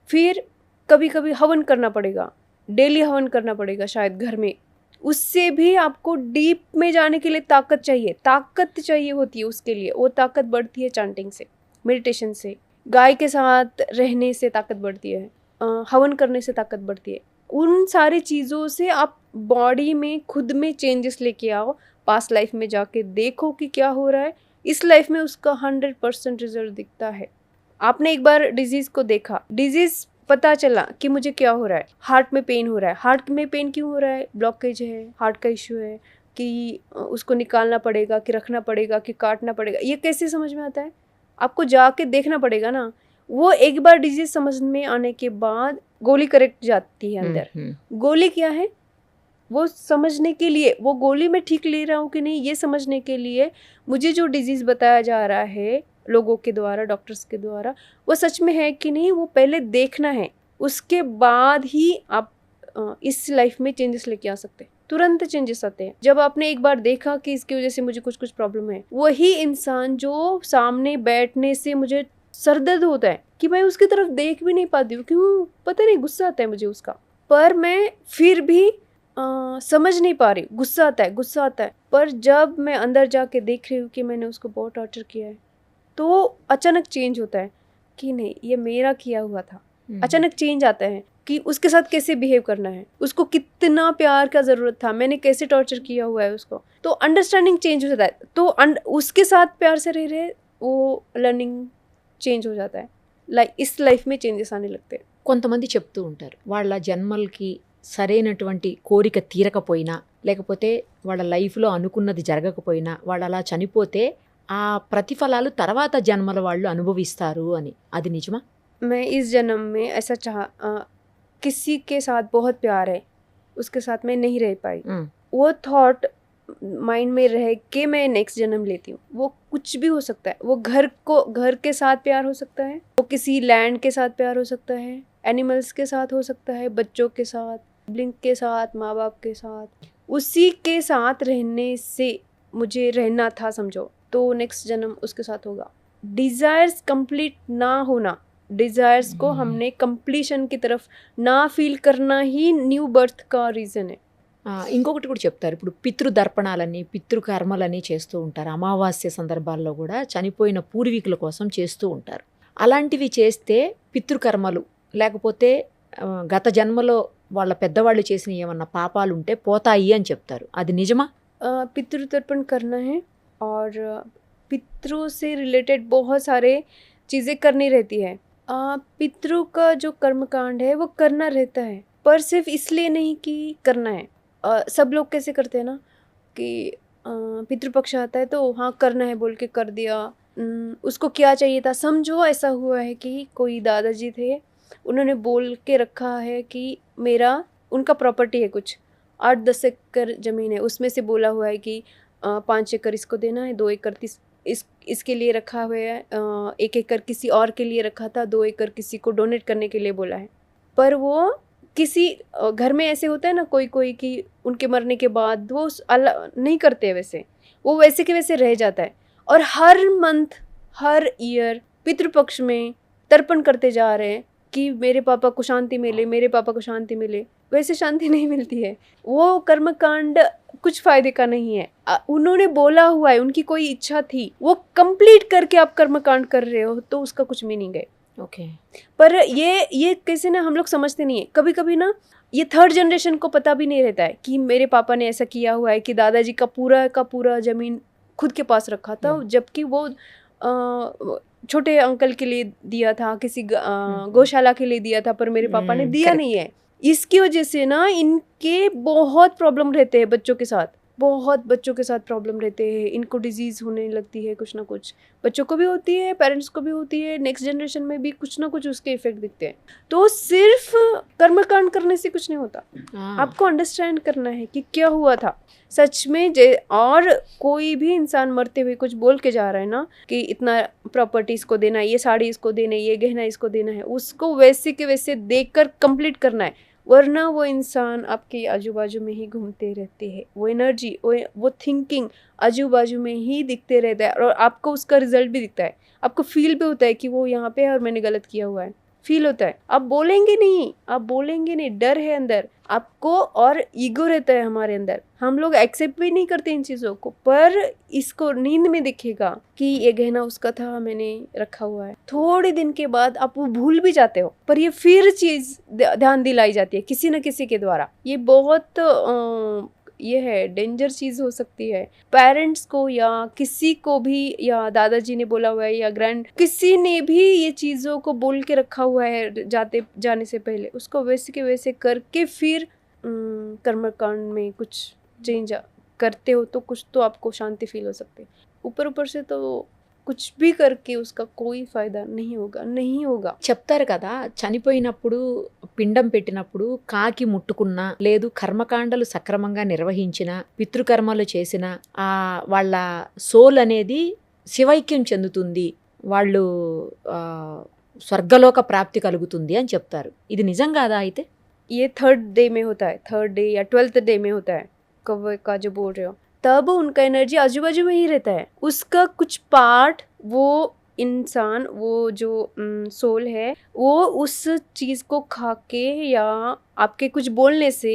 फिर कभी कभी हवन करना पड़ेगा, डेली हवन करना पड़ेगा शायद घर में, उससे भी आपको डीप में जाने के लिए ताकत चाहिए, ताकत चाहिए होती है उसके लिए। वो ताकत बढ़ती है चांटिंग से, मेडिटेशन से, गाय के साथ रहने से ताकत बढ़ती है, हवन करने से ताकत बढ़ती है। उन सारी चीज़ों से आप बॉडी में खुद में चेंजेस लेके आओ, पास्ट लाइफ में जाके देखो कि क्या हो रहा है, इस लाइफ में उसका 100% रिजल्ट दिखता है। आपने एक बार डिजीज़ को देखा, डिजीज़ पता चला कि मुझे क्या हो रहा है, हार्ट में पेन हो रहा है, हार्ट में पेन क्यों हो रहा है, ब्लॉकेज है, हार्ट का इशू है, कि उसको निकालना पड़ेगा, कि रखना पड़ेगा, कि काटना पड़ेगा, ये कैसे समझ में आता है? आपको जाके देखना पड़ेगा ना। वो एक बार डिजीज समझ में आने के बाद गोली करेक्ट जाती है अंदर। गोली क्या है, वो समझने के लिए, वो गोली मैं ठीक ले रहा हूँ कि नहीं ये समझने के लिए मुझे जो डिजीज़ बताया जा रहा है लोगों के द्वारा, डॉक्टर्स के द्वारा, वो सच में है कि नहीं, वो पहले देखना है। उसके बाद ही आप इस लाइफ में चेंजेस लेके आ सकते हैं। तुरंत चेंजेस आते हैं जब आपने एक बार देखा कि इसकी वजह से मुझे कुछ प्रॉब्लम है। वही इंसान जो सामने बैठने से मुझे सरदर्द होता है कि मैं उसकी तरफ देख भी नहीं पाती हूँ, क्यों पता नहीं, गुस्सा आता है मुझे उसका, पर मैं फिर भी समझ नहीं पा रही, गुस्सा आता है। पर जब मैं अंदर जाके देख रही हूँ कि मैंने उसको बहुत टॉर्चर किया है, तो अचानक चेंज होता है कि नहीं ये मेरा किया हुआ था। अचानक चेंज आता है कि उसके साथ कैसे बिहेव करना है, उसको कितना प्यार का ज़रूरत था, मैंने कैसे टॉर्चर किया हुआ है उसको, तो अंडरस्टैंडिंग चेंज हो जाता है। तो उसके साथ प्यार से रह रहे वो लर्निंग చేంజ్ हो जाता है, इस लाइफ में చేంజెస్ आने लगते हैं। కొంతమంది చెప్తూ ఉంటారు వాళ్ళ జన్మలకి సరైనటువంటి కోరిక తీరకపోయినా, లేకపోతే వాళ్ళ లైఫ్లో అనుకున్నది జరగకపోయినా, వాళ్ళు అలా చనిపోతే ఆ ప్రతిఫలాలు తర్వాత జన్మల వాళ్ళు అనుభవిస్తారు అని, అది నిజమా? मैं इस जन्म में ऐसा किसी के साथ बहुत प्यार है, उसके साथ मैं नहीं रह पाई, वो थॉट माइंड में रह के मैं नेक्स्ट जन्म लेती हूँ। वो कुछ भी हो सकता है, वो घर के साथ प्यार हो सकता है, वो किसी लैंड के साथ प्यार हो सकता है, एनिमल्स के साथ हो सकता है, बच्चों के साथ, सिबलिंग के साथ, माँ बाप के साथ, उसी के साथ रहने से मुझे रहना था समझो, तो नेक्स्ट जन्म उसके साथ होगा। डिज़ायर्स कंप्लीट ना होना, डिज़ायर्स को हमने कंप्लीशन की तरफ ना फील करना ही न्यू बर्थ का रीज़न है। ఇంకొకటి కూడా చెప్తారు. ఇప్పుడు పితృదర్పణాలని, పితృకర్మలని చేస్తూ ఉంటారు. అమావాస్య సందర్భాల్లో కూడా చనిపోయిన పూర్వీకుల కోసం చేస్తూ ఉంటారు. అలాంటివి చేస్తే పితృకర్మలు లేకపోతే గత జన్మలో వాళ్ళ పెద్దవాళ్ళు చేసిన ఏమన్నా పాపాలు ఉంటే పోతాయి అని చెప్తారు. అది నిజమా? पितृतर्पण करना है और पितरों से रिलेटेड बहुत सारे चीज़ें करनी रहती है। पितरों का जो कर्मकांड है वो करना रहता है, पर सिर्फ इसलिए नहीं कि करना है। सब लोग कैसे करते हैं ना कि पितृपक्ष आता है तो हाँ करना है बोल के कर दिया। उसको क्या चाहिए था, समझो ऐसा हुआ है कि कोई दादाजी थे, उन्होंने बोल के रखा है कि मेरा उनका प्रॉपर्टी है कुछ 8-10 एकड़ ज़मीन है, उसमें से बोला हुआ है कि 5 एकड़ इसको देना है, 2 एकड़ इसके लिए रखा हुआ है, 1 एकड़ किसी और के लिए रखा था, 2 एकड़ किसी को डोनेट करने के लिए बोला है। पर वो किसी घर में ऐसे होता है ना कोई कि उनके मरने के बाद वो नहीं करते वैसे, वो वैसे के वैसे रह जाता है। और हर मंथ हर ईयर पितृपक्ष में तर्पण करते जा रहे हैं कि मेरे पापा को शांति मिले, मेरे पापा को शांति मिले। वैसे शांति नहीं मिलती है, वो कर्मकांड कुछ फायदे का नहीं है। उन्होंने बोला हुआ है, उनकी कोई इच्छा थी, वो कंप्लीट करके आप कर्मकांड कर रहे हो तो उसका कुछ मीनिंग है। ఓకే. पर ये कैसे ना हम लोग समझते नहीं है। कभी कभी ना ये थर्ड जनरेशन को पता भी नहीं रहता है कि मेरे पापा ने ऐसा किया हुआ है कि दादाजी का पूरा ज़मीन खुद के पास रखा था, जबकि वो छोटे अंकल के लिए दिया था, किसी गौशाला के लिए दिया था, पर मेरे पापा ने दिया नहीं है। इसकी वजह से ना इनके बहुत प्रॉब्लम रहते हैं बच्चों के साथ, बहुत बच्चों के साथ प्रॉब्लम रहते हैं। इनको डिजीज़ होने लगती है, कुछ ना कुछ बच्चों को भी होती है, पेरेंट्स को भी होती है, नेक्स्ट जनरेशन में भी कुछ ना कुछ उसके इफेक्ट दिखते हैं। तो सिर्फ कर्मकांड करने से कुछ नहीं होता, आपको अंडरस्टैंड करना है कि क्या हुआ था सच में। और कोई भी इंसान मरते हुए कुछ बोल के जा रहा है ना कि इतना प्रॉपर्टी इसको देना है, ये साड़ी इसको देना है, ये गहना इसको देना है, उसको वैसे के वैसे देखकर कंप्लीट करना है, वरना वो इंसान आपके आजू बाजू में ही घूमते रहते हैं। वो एनर्जी वो थिंकिंग आजू बाजू में ही दिखते रहता है और आपको उसका रिजल्ट भी दिखता है। आपको फील भी होता है कि वो यहाँ पे है और मैंने गलत किया हुआ है, फील होता है। आप बोलेंगे नहीं, डर है अंदर आपको और ईगो रहता है हमारे अंदर, हम लोग एक्सेप्ट भी नहीं करते इन चीज़ों को। पर इसको नींद में दिखेगा कि ये गहना उसका था, मैंने रखा हुआ है। थोड़े दिन के बाद आप वो भूल भी जाते हो, पर ये फिर चीज़ ध्यान दिलाई जाती है किसी न किसी के द्वारा। ये बहुत ये है डेंजर चीज़ हो सकती है। पेरेंट्स को या किसी को भी, या दादाजी ने बोला हुआ है या ग्रैंड किसी ने भी ये चीज़ों को बोल के रखा हुआ है जाने से पहले, उसको वैसे के वैसे करके फिर कर्मकांड में कुछ चेंज करते हो तो कुछ तो आपको शांति फील हो सकती है। ऊपर से तो कुछ भी करके उसका कोई फायदा नहीं होगा। చెప్తారు కదా, చనిపోయినప్పుడు పిండం పెట్టినప్పుడు కాకి ముట్టుకున్నా లేదు కర్మకాండలు సక్రమంగా నిర్వహించిన పితృకర్మలు చేసిన వాళ్ళ సోల్ అనేది శివైక్యం చెందుతుంది, వాళ్ళు స్వర్గలోక ప్రాప్తి కలుగుతుంది అని చెప్తారు. ఇది నిజం కాదా? అయితే ये 3rd डे में होता है, 3rd डे या 12th डे में होता है कव्वे का जो बोल रहे हो, तब उनका एनर्जी आजू बाजू में ही रहता है। उसका कुछ पार्ट वो इंसान, वो जो सोल है, वो उस चीज़ को खा के या आपके कुछ बोलने से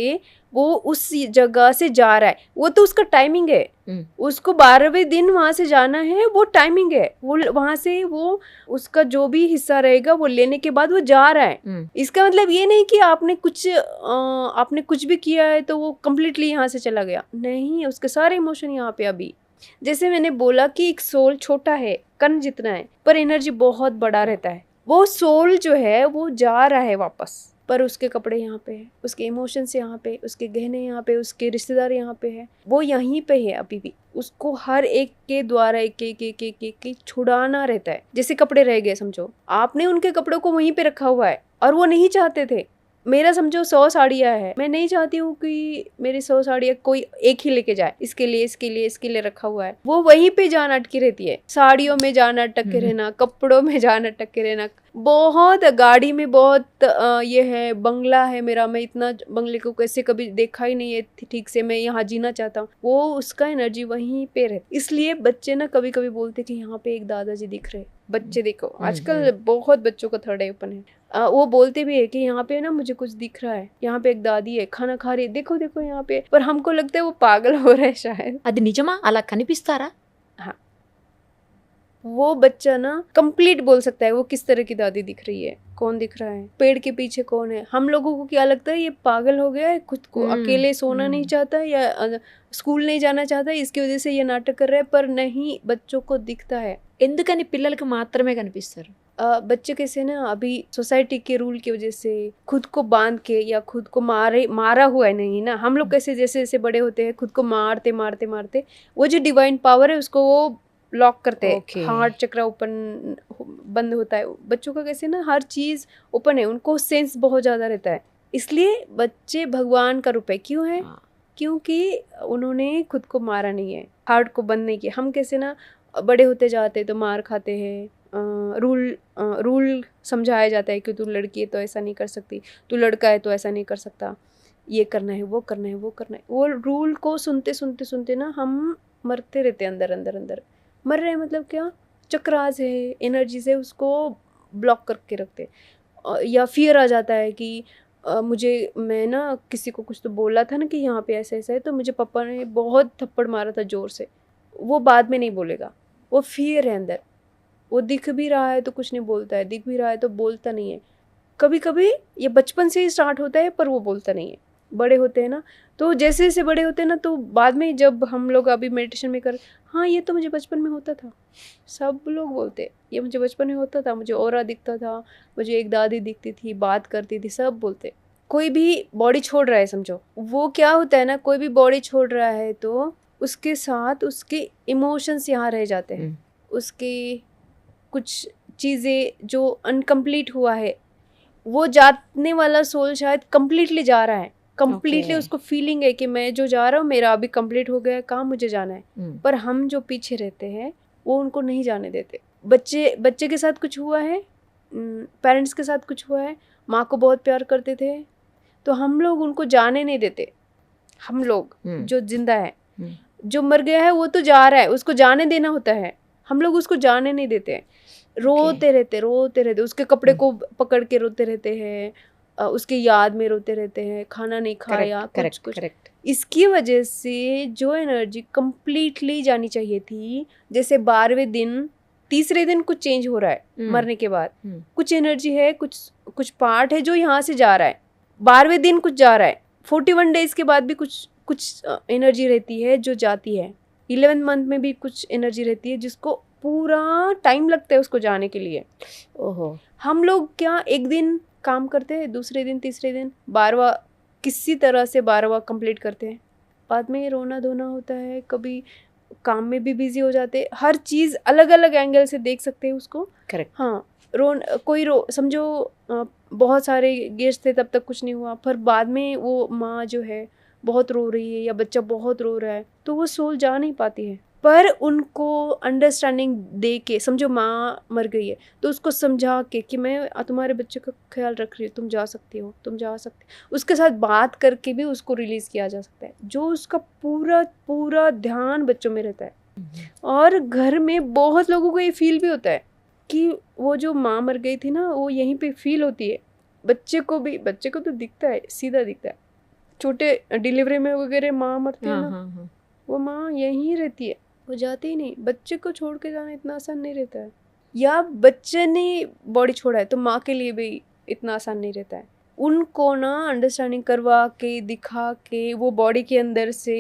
वो उस जगह से जा रहा है। वो तो उसका टाइमिंग है, उसको 12वें दिन वहाँ से जाना है, वो टाइमिंग है। वो वहाँ से वो उसका जो भी हिस्सा रहेगा वो लेने के बाद वो जा रहा है। इसका मतलब ये नहीं कि आपने कुछ भी किया है तो वो कम्प्लीटली यहाँ से चला गया, नहीं। उसके सारे इमोशन यहाँ पे अभी, जैसे मैंने बोला कि एक सोल छोटा है, कण जितना है, पर एनर्जी बहुत बड़ा रहता है। वो सोल जो है वो जा रहा है वापस, पर उसके कपड़े यहाँ पे है, उसके इमोशंस यहाँ पे, उसके गहने यहाँ पे, उसके रिश्तेदार यहाँ पे है, वो यहीं पे है अभी भी। उसको हर एक के द्वारा एक छुड़ाना रहता है। जैसे कपड़े रह गए, समझो आपने उनके कपड़ों को वहीं पे रखा हुआ है और वो नहीं चाहते थे। मेरा समझो 100 साड़ियाँ है, मैं नहीं चाहती हूँ कि मेरी 100 साड़ियाँ कोई एक ही लेके जाए, इसके लिए रखा हुआ है, वो वहीं पे जान अटकी रहती है। साड़ियों में जान अटक के रहना, कपड़ों में जान अटक के रहना, बहुत गाड़ी में बहुत ये है, बंगला है मेरा, मैं इतना बंगले को कैसे कभी देखा ही नहीं है ठीक से, मैं यहाँ जीना चाहता हूँ, वो उसका एनर्जी वहीं पे रहती। इसलिए बच्चे ना कभी कभी बोलते कि यहाँ पे एक दादाजी दिख रहे। बच्चे देखो आजकल बहुत बच्चों का थर्ड आई ओपन है, वो बोलते भी है कि यहाँ पे ना मुझे कुछ दिख रहा है, यहाँ पे एक दादी है खाना खा रही है, देखो देखो यहाँ पे। पर हमको लगता है वो पागल हो रहा है शायद। అది నిజమా? అలా కనిపిస్తారా? वो बच्चा ना कंप्लीट बोल सकता है वो किस तरह की दादी दिख रही है, कौन दिख रहा है, पेड़ के पीछे कौन है। हम लोगों को क्या लगता है ये पागल हो गया है, खुद को अकेले सोना नहीं चाहता या स्कूल नहीं जाना चाहता, इसकी वजह से ये नाटक कर रहा है। पर नहीं, बच्चों को दिखता है। ఎందుకని పిల్లలకి మాత్రమే కనిపిస్తారు? बच्चे कैसे ना अभी सोसाइटी के रूल की वजह से खुद को बांध के या खुद को मारा हुआ है नहीं ना। हम लोग कैसे जैसे जैसे बड़े होते हैं खुद को मारते मारते मारते वो जो डिवाइन पावर है उसको वो लॉक करते हैं। हार्ट चक्र ओपन बंद होता है। बच्चों का कैसे ना हर चीज ओपन है, उनको सेंस बहुत ज्यादा रहता है, इसलिए बच्चे भगवान का रूप है। क्यों है? क्योंकि उन्होंने खुद को मारा नहीं है, हार्ट को बंद नहीं किया। हम कैसे ना बड़े होते जाते तो मार खाते हैं, रूल समझाया जाता है कि तू लड़की है तो ऐसा नहीं कर सकती, तू लड़का है तो ऐसा नहीं कर सकता, ये करना है वो करना है वो करना है। वो रूल को सुनते सुनते सुनते ना हम मरते रहते अंदर अंदर अंदर। मर रहे हैं मतलब क्या? चक्रास है, एनर्जी से उसको ब्लॉक करके रखते। या फियर आ जाता है कि मैं ना किसी को कुछ तो बोला था ना कि यहाँ पे ऐसा ऐसा है, तो मुझे पापा ने बहुत थप्पड़ मारा था जोर से। वो बाद में नहीं बोलेगा, वो फियर है अंदर। वो दिख भी रहा है तो कुछ नहीं बोलता है, दिख भी रहा है तो बोलता नहीं है। कभी कभी ये बचपन से ही स्टार्ट होता है पर वो बोलता नहीं है। बड़े होते हैं ना तो जैसे जैसे बड़े होते हैं ना तो बाद में जब हम लोग अभी मेडिटेशन में कर, हाँ ये तो मुझे बचपन में होता था, सब लोग बोलते हैं ये मुझे बचपन में होता था, मुझे ऑरा दिखता था, मुझे एक दादी दिखती थी, बात करती थी, सब बोलते। कोई भी बॉडी छोड़ रहा है समझो, वो क्या होता है ना, कोई भी बॉडी छोड़ रहा है तो उसके साथ उसके इमोशंस यहाँ रह जाते हैं, उसके कुछ चीज़ें जो अनकम्प्लीट हुआ है वो जाने वाला सोल शायद कम्प्लीटली जा रहा है, कम्प्लीटली उसको फीलिंग है कि मैं जो जा रहा हूँ मेरा अभी कंप्लीट हो गया काम, मुझे जाना है। पर हम जो पीछे रहते हैं वो उनको नहीं जाने देते। बच्चे के साथ कुछ हुआ है, पेरेंट्स के साथ कुछ हुआ है, माँ को बहुत प्यार करते थे तो हम लोग उनको जाने नहीं देते। हम लोग जो जिंदा है, जो मर गया है वो तो जा रहा है, उसको जाने देना होता है, हम लोग उसको जाने नहीं देते। रोते रहते उसके कपड़े को पकड़ के रोते रहते हैं, उसके याद में रोते रहते हैं, खाना नहीं खाया, कुछ। इसकी वजह से जो एनर्जी कंप्लीटली जानी चाहिए थी, जैसे 12वें दिन 3रे दिन कुछ चेंज हो रहा है मरने के बाद, कुछ एनर्जी है, कुछ पार्ट है जो यहाँ से जा रहा है, 12वें दिन कुछ जा रहा है, 41 डेज के बाद भी कुछ एनर्जी रहती है जो जाती है, 11th मंथ में भी कुछ एनर्जी रहती है जिसको पूरा टाइम लगता है उसको जाने के लिए। ओहो, हम लोग क्या एक दिन काम करते हैं, दूसरे दिन तीसरे दिन 12वां किसी तरह से 12वां कंप्लीट करते हैं, बाद में रोना धोना होता है, कभी काम में भी बिजी हो जाते हैं, हर चीज़ अलग अलग एंगल से देख सकते हैं उसको। करेक्ट। हाँ, समझो बहुत सारे गेस्ट थे तब तक कुछ नहीं हुआ, पर बाद में वो माँ जो है बहुत रो रही है या बच्चा बहुत रो रहा है तो वो सोल जा नहीं पाती है। पर उनको अंडरस्टैंडिंग दे के, समझो माँ मर गई है तो उसको समझा के कि मैं तुम्हारे बच्चे का ख्याल रख रही हूँ, तुम जा सकती हो, तुम जा सकते, उसके साथ बात करके भी उसको रिलीज़ किया जा सकता है, जो उसका पूरा ध्यान बच्चों में रहता है। और घर में बहुत लोगों को ये फील भी होता है कि वो जो माँ मर गई थी ना वो यहीं पे फील होती है। बच्चे को तो दिखता है, सीधा दिखता है, छोटे डिलीवरी में वगैरह माँ मरती है ना, वो माँ यहीं रहती है, वो जाती ही नहीं। बच्चे को छोड़ के जाना इतना आसान नहीं रहता है, या बच्चे ने बॉडी छोड़ा है तो माँ के लिए भी इतना आसान नहीं रहता है। उनको ना अंडरस्टैंडिंग करवा के, दिखा के वो बॉडी के अंदर से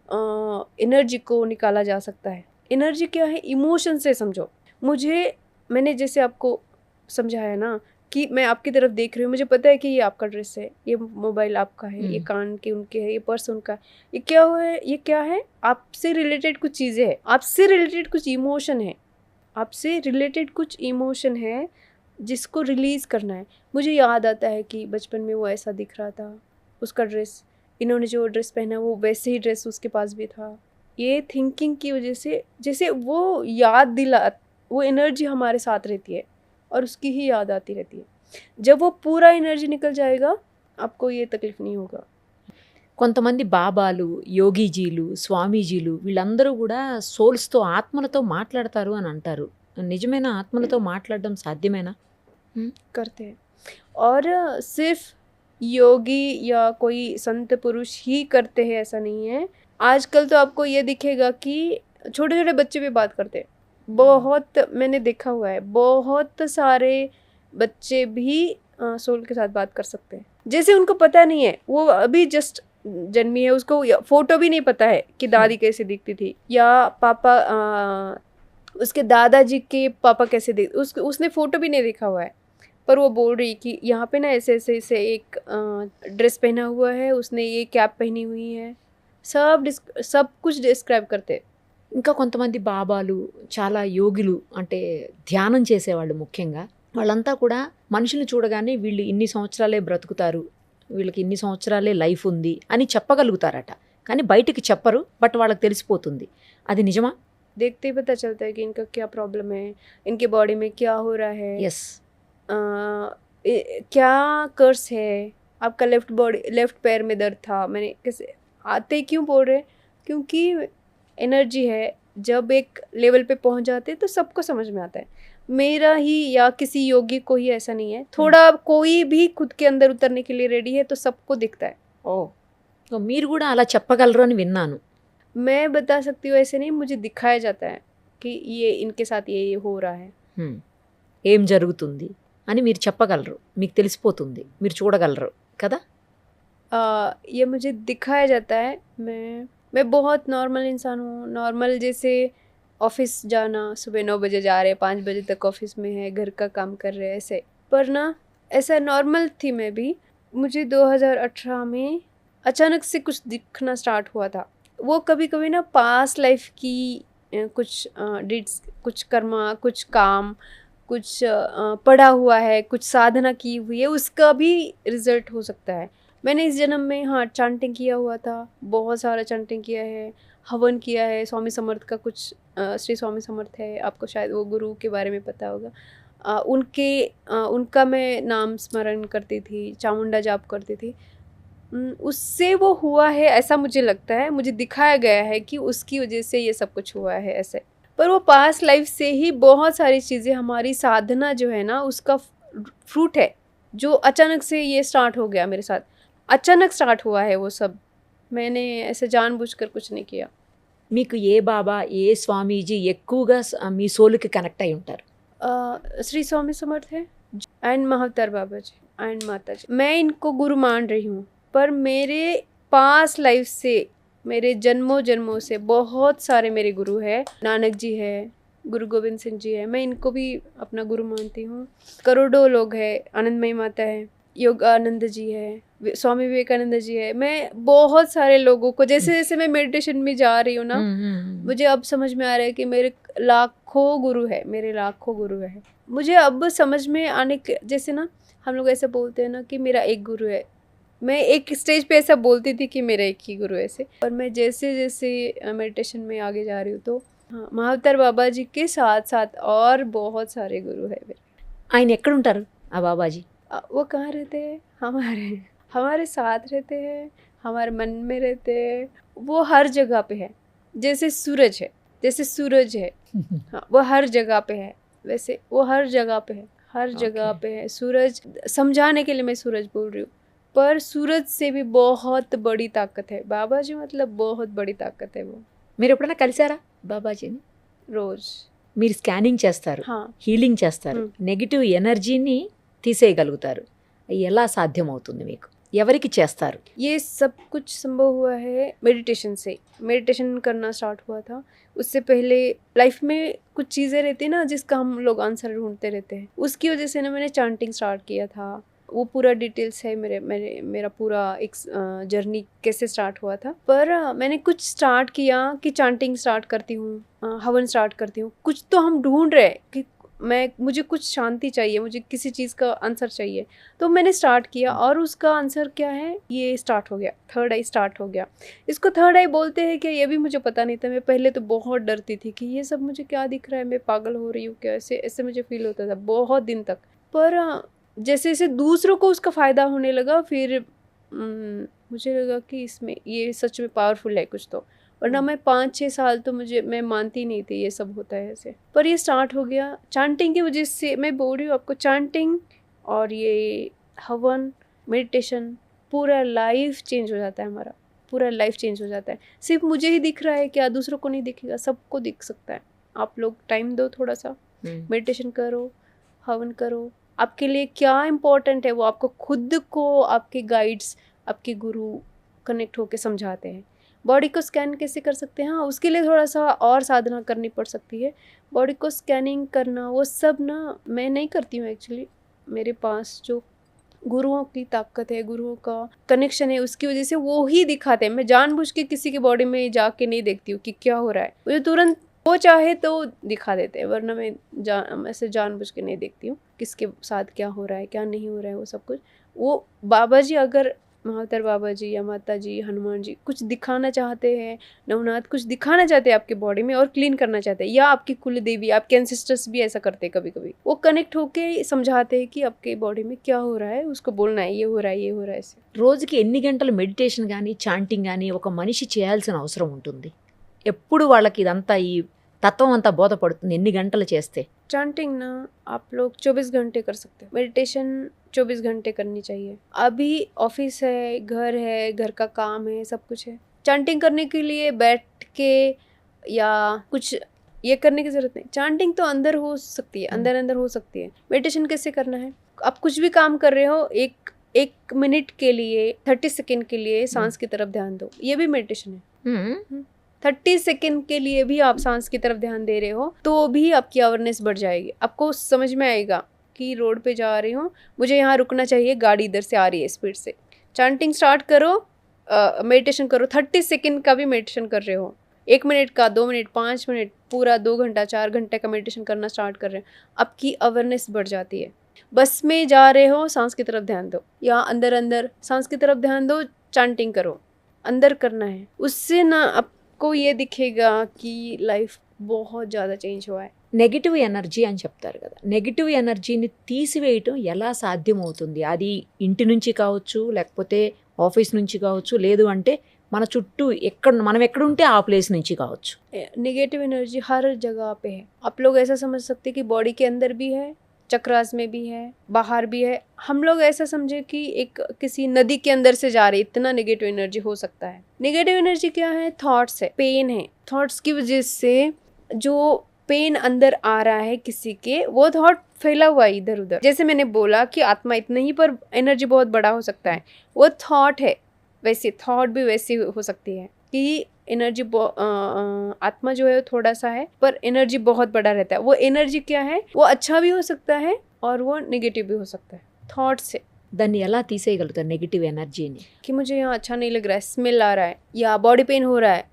एनर्जी को निकाला जा सकता है। एनर्जी क्या है? इमोशन से समझो। मैंने जैसे आपको समझाया ना कि मैं आपकी तरफ देख रही हूँ, मुझे पता है कि ये आपका ड्रेस है, ये मोबाइल आपका है, ये कान के उनके है, ये पर्स उनका है, ये क्या है? आपसे रिलेटेड कुछ चीज़ें हैं, आपसे रिलेटेड कुछ इमोशन है, जिसको रिलीज़ करना है। मुझे याद आता है कि बचपन में वो ऐसा दिख रहा था, उसका ड्रेस, इन्होंने जो ड्रेस पहना वो वैसे ही ड्रेस उसके पास भी था। ये थिंकिंग की वजह से जैसे वो याद दिला, वो एनर्जी हमारे साथ रहती है और उसकी ही याद आती रहती है। जब वो पूरा एनर्जी निकल जाएगा आपको ये तकलीफ नहीं होगा। కొంతమంది బాబాలు, యోగీజీలు, స్వామీజీలు వీళ్ళందరూ కూడా సోల్స్‌తో ఆత్మలతో మాట్లాడతారు అని అంటారు. నిజమేనా? ఆత్మలతో మాట్లాడడం సాధ్యమేనా? करते हैं और सिर्फ योगी या कोई संत पुरुष ही करते हैं ऐसा नहीं है। आजकल तो आपको ये दिखेगा कि छोटे छोटे बच्चे भी बात करते हैं। बहुत मैंने देखा हुआ है, बहुत सारे बच्चे भी सोल के साथ बात कर सकते हैं। जैसे उनको पता नहीं है, वो अभी जस्ट जन्मी है, उसको फोटो भी नहीं पता है कि दादी कैसे दिखती थी या पापा उसके दादाजी के पापा कैसे दिख, उसने फोटो भी नहीं देखा हुआ है, पर वो बोल रही कि यहाँ पे ना ऐसे ऐसे ऐसे एक ड्रेस पहना हुआ है, उसने ये कैप पहनी हुई है, सब कुछ डिस्क्राइब करते। ఇంకా కొంతమంది బాబాలు, చాలా యోగులు అంటే ధ్యానం చేసేవాళ్ళు ముఖ్యంగా, వాళ్ళంతా కూడా మనుషుల్ని చూడగానే వీళ్ళు ఇన్ని సంవత్సరాలే బ్రతుకుతారు, వీళ్ళకి ఇన్ని సంవత్సరాలే లైఫ్ ఉంది అని చెప్పగలుగుతారట. కానీ బయటికి చెప్పరు, బట్ వాళ్ళకి తెలిసిపోతుంది. అది నిజమా? देखते ही पता चलता है कि इनका क्या प्रॉब्लम है, इनके बॉडी में क्या हो रहा है, ఎస్. क्या कर्स है, आपका लेफ्ट पैर में दर्द था, मैंने कैसे आते क्यों बोल रहे, क्योंकि एनर्जी है, जब एक लेवल पे पहुंच जाते हैं तो सबको समझ में आता है। मेरा ही या किसी योगी को ही ऐसा नहीं है, थोड़ा कोई भी खुद के अंदर उतरने के लिए रेडी है तो सबको दिखता है। ఓ, మీరు కూడా అలా చెప్పగలరు అని విన్నాను. मैं बता सकती हूँ ऐसे नहीं, मुझे दिखाया जाता है कि ये इनके साथ ये हो रहा है। ఏం జరుగుతుంది అని మీరు చెప్పగలరు, మీకు తెలిసిపోతుంది, మీరు చూడగలరు కదా. ये मुझे दिखाया जाता है। मैं बहुत नॉर्मल इंसान हूँ, नॉर्मल जैसे ऑफिस जाना, सुबह 9 बजे जा रहे हैं, 5 बजे तक ऑफिस में है, घर का काम कर रहे हैं ऐसे, पर ना ऐसा नॉर्मल थी मैं भी। मुझे 2018 में अचानक से कुछ दिखना स्टार्ट हुआ था। वो कभी कभी ना पास्ट लाइफ की कुछ डिड्स, कुछ कर्मा, कुछ काम, कुछ पढ़ा हुआ है, कुछ साधना की हुई है, उसका भी रिजल्ट हो सकता है। मैंने इस जन्म में हाँ चांटिंग किया हुआ था, बहुत सारा चांटिंग किया है, हवन किया है। स्वामी समर्थ का कुछ श्री स्वामी समर्थ है, आपको शायद वो गुरु के बारे में पता होगा, उनका मैं नाम स्मरण करती थी, चामुंडा जाप करती थी। उससे वो हुआ है ऐसा मुझे लगता है, मुझे दिखाया गया है कि उसकी वजह से ये सब कुछ हुआ है ऐसे। पर वो पास्ट लाइफ से ही बहुत सारी चीज़ें, हमारी साधना जो है ना उसका फ्रूट है, जो अचानक से ये स्टार्ट हो गया मेरे साथ, अचानक स्टार्ट हुआ है वो सब। मैंने ऐसे जानबूझकर कुछ नहीं किया। మీకు ఏ బాబా, ఏ స్వామీజీ ఎక్కువగా మీ సోలుకి కనెక్ట్ అయి ఉంటారు? श्री स्वामी समर्थ है and Mahavatar Baba ji and माता जी। मैं इनको गुरु मान रही हूँ, पर मेरे पास्ट लाइफ से, मेरे जन्मों से बहुत सारे मेरे गुरु है। नानक जी है, गुरु गोविंद सिंह जी है, मैं इनको भी अपना गुरु मानती हूँ। करोड़ों लोग हैं, आनंदमयी माता है, योगानंद जी है, स्वामी विवेकानंद जी है। मैं बहुत सारे लोगों को, जैसे जैसे मैं मेडिटेशन में जा रही हूँ ना, मुझे अब समझ में आ रहा है कि मेरे लाखों गुरु है, मेरे लाखों गुरु है। मुझे अब समझ में आने के, जैसे ना हम लोग ऐसा बोलते हैं ना कि मेरा एक गुरु है, मैं एक स्टेज पे ऐसा बोलती थी कि मेरा एक ही गुरु है ऐसे, और मैं जैसे जैसे मेडिटेशन में आगे जा रही हूँ तो हाँ, महावतार बाबा जी के साथ साथ और बहुत सारे गुरु है मेरे। ఆయన ఎక్కడుంటారు ఆ బాబాజీ? वो कहाँ रहते हैं? हमारे साथ रहते हैं, हमारे मन में रहते हैं। वो हर जगह पे है, जैसे सूरज है, हाँ वो हर जगह पे है, वैसे वो हर जगह पे है, हर जगह पे है सूरज। समझाने के लिए मैं सूरज बोल रही हूँ, पर सूरज से भी बहुत बड़ी ताकत है बाबा जी, मतलब बहुत बड़ी ताकत है वो। మీరు ఎప్పుడైనా కలిసారా బాబాజీని? रोज మీరు స్కానింగ్ చేస్తారు, हाँ। హీలింగ్ చేస్తారు, నెగిటివ్ ఎనర్జీని తీసేయగలుగుతారు. ఎలా సాధ్యమవుతుంది మీకు? ఎవరికి చేస్తారు? ये सब कुछ संभव हुआ है मेडिटेशन से। मेडिटेशन करना स्टार्ट हुआ था, उससे पहले लाइफ में कुछ चीज़ें रहती हैं ना जिसका हम लोग आंसर ढूंढते रहते हैं, उसकी वजह से ना मैंने चांटिंग स्टार्ट किया था। वो पूरा डिटेल्स है मेरा पूरा एक जर्नी कैसे स्टार्ट हुआ था। पर मैंने कुछ स्टार्ट किया कि चांटिंग स्टार्ट करती हूँ, हवन स्टार्ट करती हूँ, कुछ तो हम ढूंढ रहे हैं कि मुझे कुछ शांति चाहिए, मुझे किसी चीज़ का आंसर चाहिए। तो मैंने स्टार्ट किया और उसका आंसर क्या है, ये स्टार्ट हो गया, थर्ड आई स्टार्ट हो गया। इसको थर्ड आई बोलते हैं क्या, ये भी मुझे पता नहीं था। मैं पहले तो बहुत डरती थी कि ये सब मुझे क्या दिख रहा है, मैं पागल हो रही हूँ क्या, ऐसे ऐसे मुझे फील होता था बहुत दिन तक। पर जैसे जैसे दूसरों को उसका फ़ायदा होने लगा, फिर मुझे लगा कि इसमें ये सच में पावरफुल है कुछ तो। वरना मैं 5-6 साल तो मैं मानती नहीं थी ये सब होता है ऐसे। पर ये स्टार्ट हो गया चैंटिंग की वजह से। मैं बोल रही हूँ आपको, चैंटिंग और ये हवन, मेडिटेशन, पूरा लाइफ चेंज हो जाता है हमारा, पूरा लाइफ चेंज हो जाता है। सिर्फ मुझे ही दिख रहा है क्या, दूसरों को नहीं दिखेगा, सबको दिख सकता है। आप लोग टाइम दो थोड़ा सा, मेडिटेशन करो, हवन करो। आपके लिए क्या इम्पोर्टेंट है वो आपको खुद को आपके गाइड्स, आपके गुरु कनेक्ट होके समझाते हैं। बॉडी को स्कैन कैसे कर सकते हैं, हाँ उसके लिए थोड़ा सा और साधना करनी पड़ सकती है। बॉडी को स्कैनिंग करना वो सब ना मैं नहीं करती हूँ एक्चुअली। मेरे पास जो गुरुओं की ताकत है, गुरुओं का कनेक्शन है, उसकी वजह से वो ही दिखाते हैं। मैं जानबूझ के किसी की बॉडी में जाके नहीं देखती हूँ कि क्या हो रहा है, मुझे तुरंत वो चाहे तो दिखा देते हैं, वरना मैं ऐसे जानबूझ के नहीं देखती हूँ किसके साथ क्या हो रहा है क्या नहीं हो रहा है। वो सब कुछ वो बाबा जी, अगर महावतार बाबा जी या माता जी, हनुमान जी कुछ दिखाना चाहते हैं, नवनाथ कुछ दिखाना चाहते हैं आपके बॉडी में और क्लीन करना चाहते हैं, या आपकी कुल देवी, आपके एंसेस्टर्स भी ऐसा करते हैं कभी कभी। वो कनेक्ट होके समझाते हैं कि आपके बॉडी में क्या हो रहा है, उसको बोलना है ये हो रहा है, ये हो रहा है ऐसे। రోజుకి ఎన్ని గంటలు మెడిటేషన్ కానీ చాంటింగ్ కానీ ఒక మనిషి చేయాల్సిన అవసరం ఉంటుంది? ఎప్పుడు వాళ్ళకి ఇదంతా ఈ తత్వం అంతా బోధపడుతుంది ఎన్ని గంటలు చేస్తే? चैंटिंग ना आप लोग 24 घंटे कर सकते हो, मेडिटेशन 24 घंटे करनी चाहिए। अभी ऑफिस है, घर है, घर का काम है, सब कुछ है। चैंटिंग करने के लिए बैठ के या कुछ ये करने की ज़रूरत नहीं। चैंटिंग तो अंदर हो सकती है, अंदर अंदर हो सकती है। मेडिटेशन कैसे करना है, आप कुछ भी काम कर रहे हो, एक मिनट के लिए 30 सेकेंड के लिए सांस की तरफ ध्यान दो, ये भी मेडिटेशन है। 30 सेकेंड के लिए भी आप सांस की तरफ ध्यान दे रहे हो तो भी आपकी अवेयरनेस बढ़ जाएगी। आपको समझ में आएगा कि रोड पे जा रही हूँ, मुझे यहाँ रुकना चाहिए, गाड़ी इधर से आ रही है स्पीड से। चैंटिंग स्टार्ट करो, मेडिटेशन करो। 30 सेकेंड का भी मेडिटेशन कर रहे हो, 1 मिनट का, 2 मिनट, 5 मिनट, पूरा 2 घंटा 4 घंटे का मेडिटेशन करना स्टार्ट कर रहे हैं, आपकी अवेयरनेस बढ़ जाती है। बस में जा रहे हो, सांस की तरफ ध्यान दो, या अंदर अंदर सांस की तरफ ध्यान दो, चैंटिंग करो, अंदर करना है। उससे ना आपको ये दिखेगा कि लाइफ बहुत ज़्यादा चेंज हुआ है। నెగిటివ్ ఎనర్జీ అని చెప్తారు కదా, నెగిటివ్ ఎనర్జీని తీసివేయటం ఎలా సాధ్యమవుతుంది? అది ఇంటి నుంచి కావచ్చు, లేకపోతే ఆఫీస్ నుంచి కావచ్చు, లేదు అంటే మన చుట్టూ మనం ఎక్కడుంటే ఆ ప్లేస్ నుంచి కావచ్చు। नेगेटिव एनर्जी हर जगह पे है। आप लोग ऐसा समझ सकते हैं कि बॉडी के अंदर भी है, चक्रास में भी है, बाहर भी है। हम लोग ऐसा समझे कि एक किसी नदी के अंदर से जा रही, इतना नेगेटिव एनर्जी हो सकता है। नेगेटिव एनर्जी क्या है, थॉट्स है, पेन है। थॉट्स की वजह से जो पेन अंदर आ रहा है किसी के, वो थॉट फैला हुआ है इधर उधर। जैसे मैंने बोला कि आत्मा इतना ही, पर एनर्जी बहुत बड़ा हो सकता है, वो थॉट है। वैसे थॉट भी वैसी हो सकती है कि एनर्जी आत्मा जो है वो थोड़ा सा है, पर एनर्जी बहुत बड़ा रहता है। वो एनर्जी क्या है, वो अच्छा भी हो सकता है और वो नेगेटिव भी हो सकता है। थॉट से దాన్ని ఎలా తీసేయగలుగుతారు నెగిటివ్ ఎనర్జీని? कि मुझे यहाँ अच्छा नहीं लग रहा है, स्मेल आ रहा है, या बॉडी पेन हो रहा है,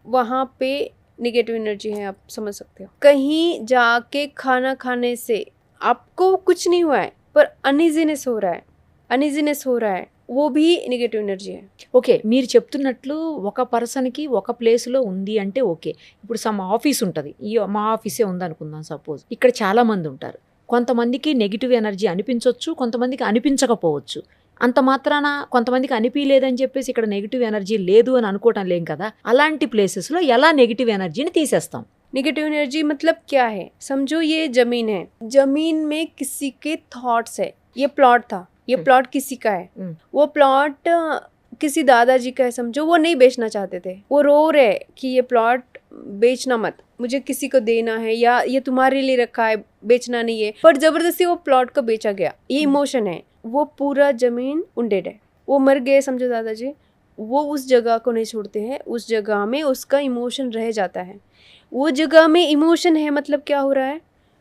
वहाँ पे नेगेटिव एनर्जी है, आप समझ सकते हो। कहीं जाके खाना खाने से आपको कुछ नहीं हुआ है, पर अनइजीनेस हो रहा है, अनइजीनेस हो रहा है, वो भी नेगेटिव एनर्जी है। ఓకే, మీరు చెప్తున్నట్లు ఒక పర్సన్కి ఒక ప్లేస్లో ఉంది అంటే ఓకే. ఇప్పుడు సమ్ ఆఫీస్ ఉంటుంది, మా ఆఫీసే ఉందనుకుందాం సపోజ్. ఇక్కడ చాలా మంది ఉంటారు, కొంతమందికి నెగిటివ్ ఎనర్జీ అనిపించవచ్చు, కొంతమందికి అనిపించకపోవచ్చు. అంత మాత్రాన కొంతమందికి అనిపించలేదని చెప్పేసి ఇక్కడ నెగిటివ్ ఎనర్జీ లేదు అని అనుకోవటం లేం కదా. అలాంటి ప్లేసెస్లో ఎలా నెగిటివ్ ఎనర్జీని తీసేస్తాం? नेगेटिव एनर्जी मतलब क्या है, समझो ये जमीन है, जमीन में किसी के थॉट्स है। ये प्लॉट था, ये प्लॉट किसी का है, वो प्लॉट किसी दादाजी का है समझो। वो नहीं बेचना चाहते थे, वो रो रहे कि ये प्लॉट बेचना मत, मुझे किसी को देना है, या ये तुम्हारे लिए रखा है, बेचना नहीं है। पर जबरदस्ती वो प्लॉट को बेचा गया। ये इमोशन है। वो पूरा जमीन उंडेड है, वो मर गए समझो दादाजी। वो उस जगह को नहीं छोड़ते हैं, उस जगह में उसका इमोशन रह जाता है। वो जगह में इमोशन है मतलब क्या हो रहा है,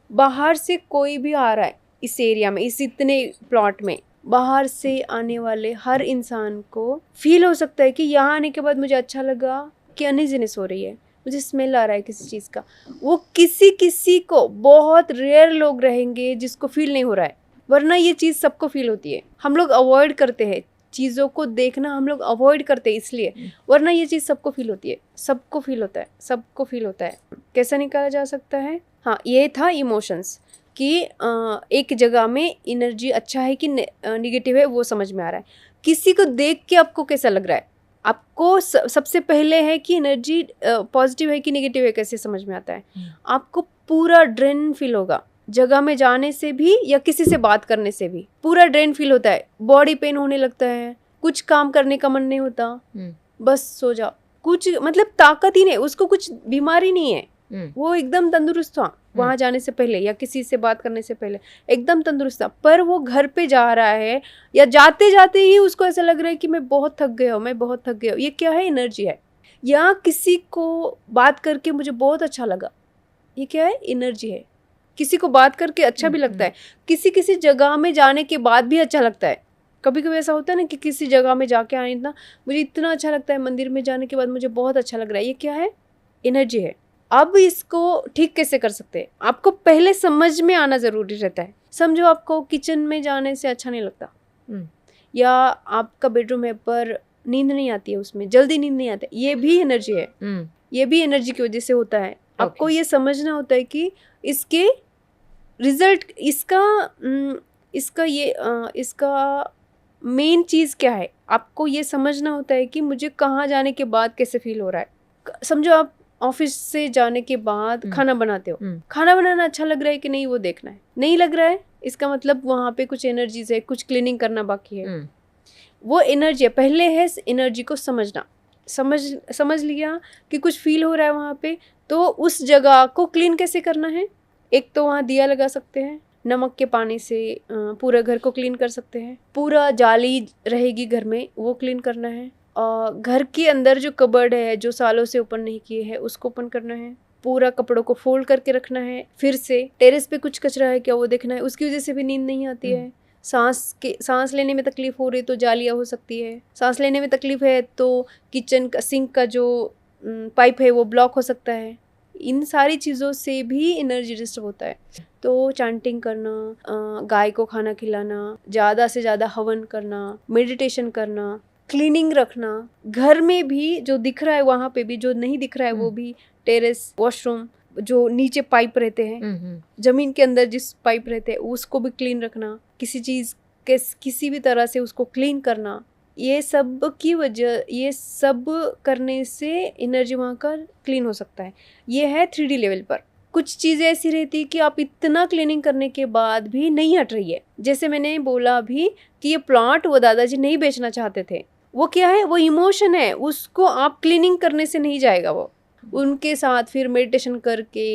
बाहर से कोई भी आ रहा है इस एरिया में, इस इतने प्लॉट में, बाहर से आने वाले हर इंसान को फील हो सकता है कि यहाँ आने के बाद मुझे अच्छा लगा कि अनइजीनेस हो रही है, मुझे स्मेल आ रहा है किसी चीज़ का, वो किसी को, बहुत रेयर लोग रहेंगे जिसको फील नहीं हो रहा है, वरना ये चीज़ सबको फील होती है। हम लोग अवॉइड करते हैं चीज़ों को देखना, हम लोग अवॉइड करते हैं इसलिए, वरना ये चीज़ सबको फील होती है, सबको फील होता है, सबको फील होता है। कैसा निकाला जा सकता है? हाँ, ये था इमोशंस कि एक जगह में एनर्जी अच्छा है कि निगेटिव है वो समझ में आ रहा है। किसी को देख के आपको कैसा लग रहा है, आपको सबसे पहले है कि एनर्जी पॉजिटिव है कि नेगेटिव है कैसे समझ में आता है। आपको पूरा ड्रेन फील होगा, जगह में जाने से भी या किसी से बात करने से भी पूरा ड्रेन फील होता है, बॉडी पेन होने लगता है, कुछ काम करने का मन नहीं होता, बस सो जाओ, कुछ मतलब ताकत ही नहीं, उसको कुछ बीमारी नहीं है, वो एकदम तंदुरुस्त था वहाँ जाने से पहले या किसी से बात करने से पहले, एकदम तंदुरुस्त था। पर वो घर पे जा रहा है या जाते जाते ही उसको ऐसा लग रहा है कि मैं बहुत थक गया हूँ, मैं बहुत थक गया हूँ। ये क्या है? एनर्जी है। या किसी को बात करके मुझे बहुत अच्छा लगा, ये क्या है? एनर्जी है। किसी को बात करके अच्छा भी लगता है, किसी जगह में जाने के बाद भी अच्छा लगता है। कभी कभी ऐसा होता है ना कि किसी जगह में जाके आए ना, मुझे इतना अच्छा लगता है, मंदिर में जाने के बाद मुझे बहुत अच्छा लग रहा है। ये क्या है? एनर्जी है। अब इसको ठीक कैसे कर सकते हैं? आपको पहले समझ में आना ज़रूरी रहता है। समझो आपको किचन में जाने से अच्छा नहीं लगता, या आपका बेडरूम है पर नींद नहीं आती है, उसमें जल्दी नींद नहीं आती, ये भी एनर्जी है। ये भी एनर्जी की वजह से होता है। आपको ये समझना होता है कि इसके रिजल्ट, इसका मेन चीज़ क्या है। आपको ये समझना होता है कि मुझे कहाँ जाने के बाद कैसे फील हो रहा है। समझो आप ऑफिस से जाने के बाद खाना बनाते हो, खाना बनाना अच्छा लग रहा है कि नहीं वो देखना है। नहीं लग रहा है, इसका मतलब वहाँ पे कुछ एनर्जीज है, कुछ क्लीनिंग करना बाकी है। वो एनर्जी है। पहले है एनर्जी को समझना। समझ लिया कि कुछ फील हो रहा है वहाँ पे, तो उस जगह को क्लीन कैसे करना है। एक तो वहाँ दिया लगा सकते हैं, नमक के पानी से पूरा घर को क्लीन कर सकते हैं। पूरा जाली रहेगी घर में, वो क्लीन करना है। घर के अंदर जो कबर्ड है, जो सालों से ओपन नहीं किए हैं, उसको ओपन करना है। पूरा कपड़ों को फोल्ड करके रखना है। फिर से टेरेस पे कुछ कचरा है क्या वो देखना है, उसकी वजह से भी नींद नहीं आती है। सांस लेने में तकलीफ हो रही तो जालिया हो सकती है। सांस लेने में तकलीफ है तो किचन का सिंक का जो पाइप है वो ब्लॉक हो सकता है। इन सारी चीज़ों से भी एनर्जी डिस्टर्ब होता है। तो चैंटिंग करना, गाय को खाना खिलाना, ज़्यादा से ज़्यादा हवन करना, मेडिटेशन करना, क्लीनिंग रखना, घर में भी जो दिख रहा है वहाँ पे भी, जो नहीं दिख रहा है वो भी, टेरेस, वॉशरूम, जो नीचे पाइप रहते हैं, जमीन के अंदर जिस पाइप रहते हैं उसको भी क्लीन रखना, किसी चीज़ के किसी भी तरह से उसको क्लीन करना। ये सब की वजह, ये सब करने से एनर्जी वहाँ का क्लीन हो सकता है। ये है 3D लेवल पर। कुछ चीज़ें ऐसी रहती कि आप इतना क्लीनिंग करने के बाद भी नहीं हट रही है। जैसे मैंने बोला अभी कि ये प्लांट वो दादाजी नहीं बेचना चाहते थे, वो क्या है? वो इमोशन है, उसको आप क्लीनिंग करने से नहीं जाएगा। वो उनके साथ फिर मेडिटेशन करके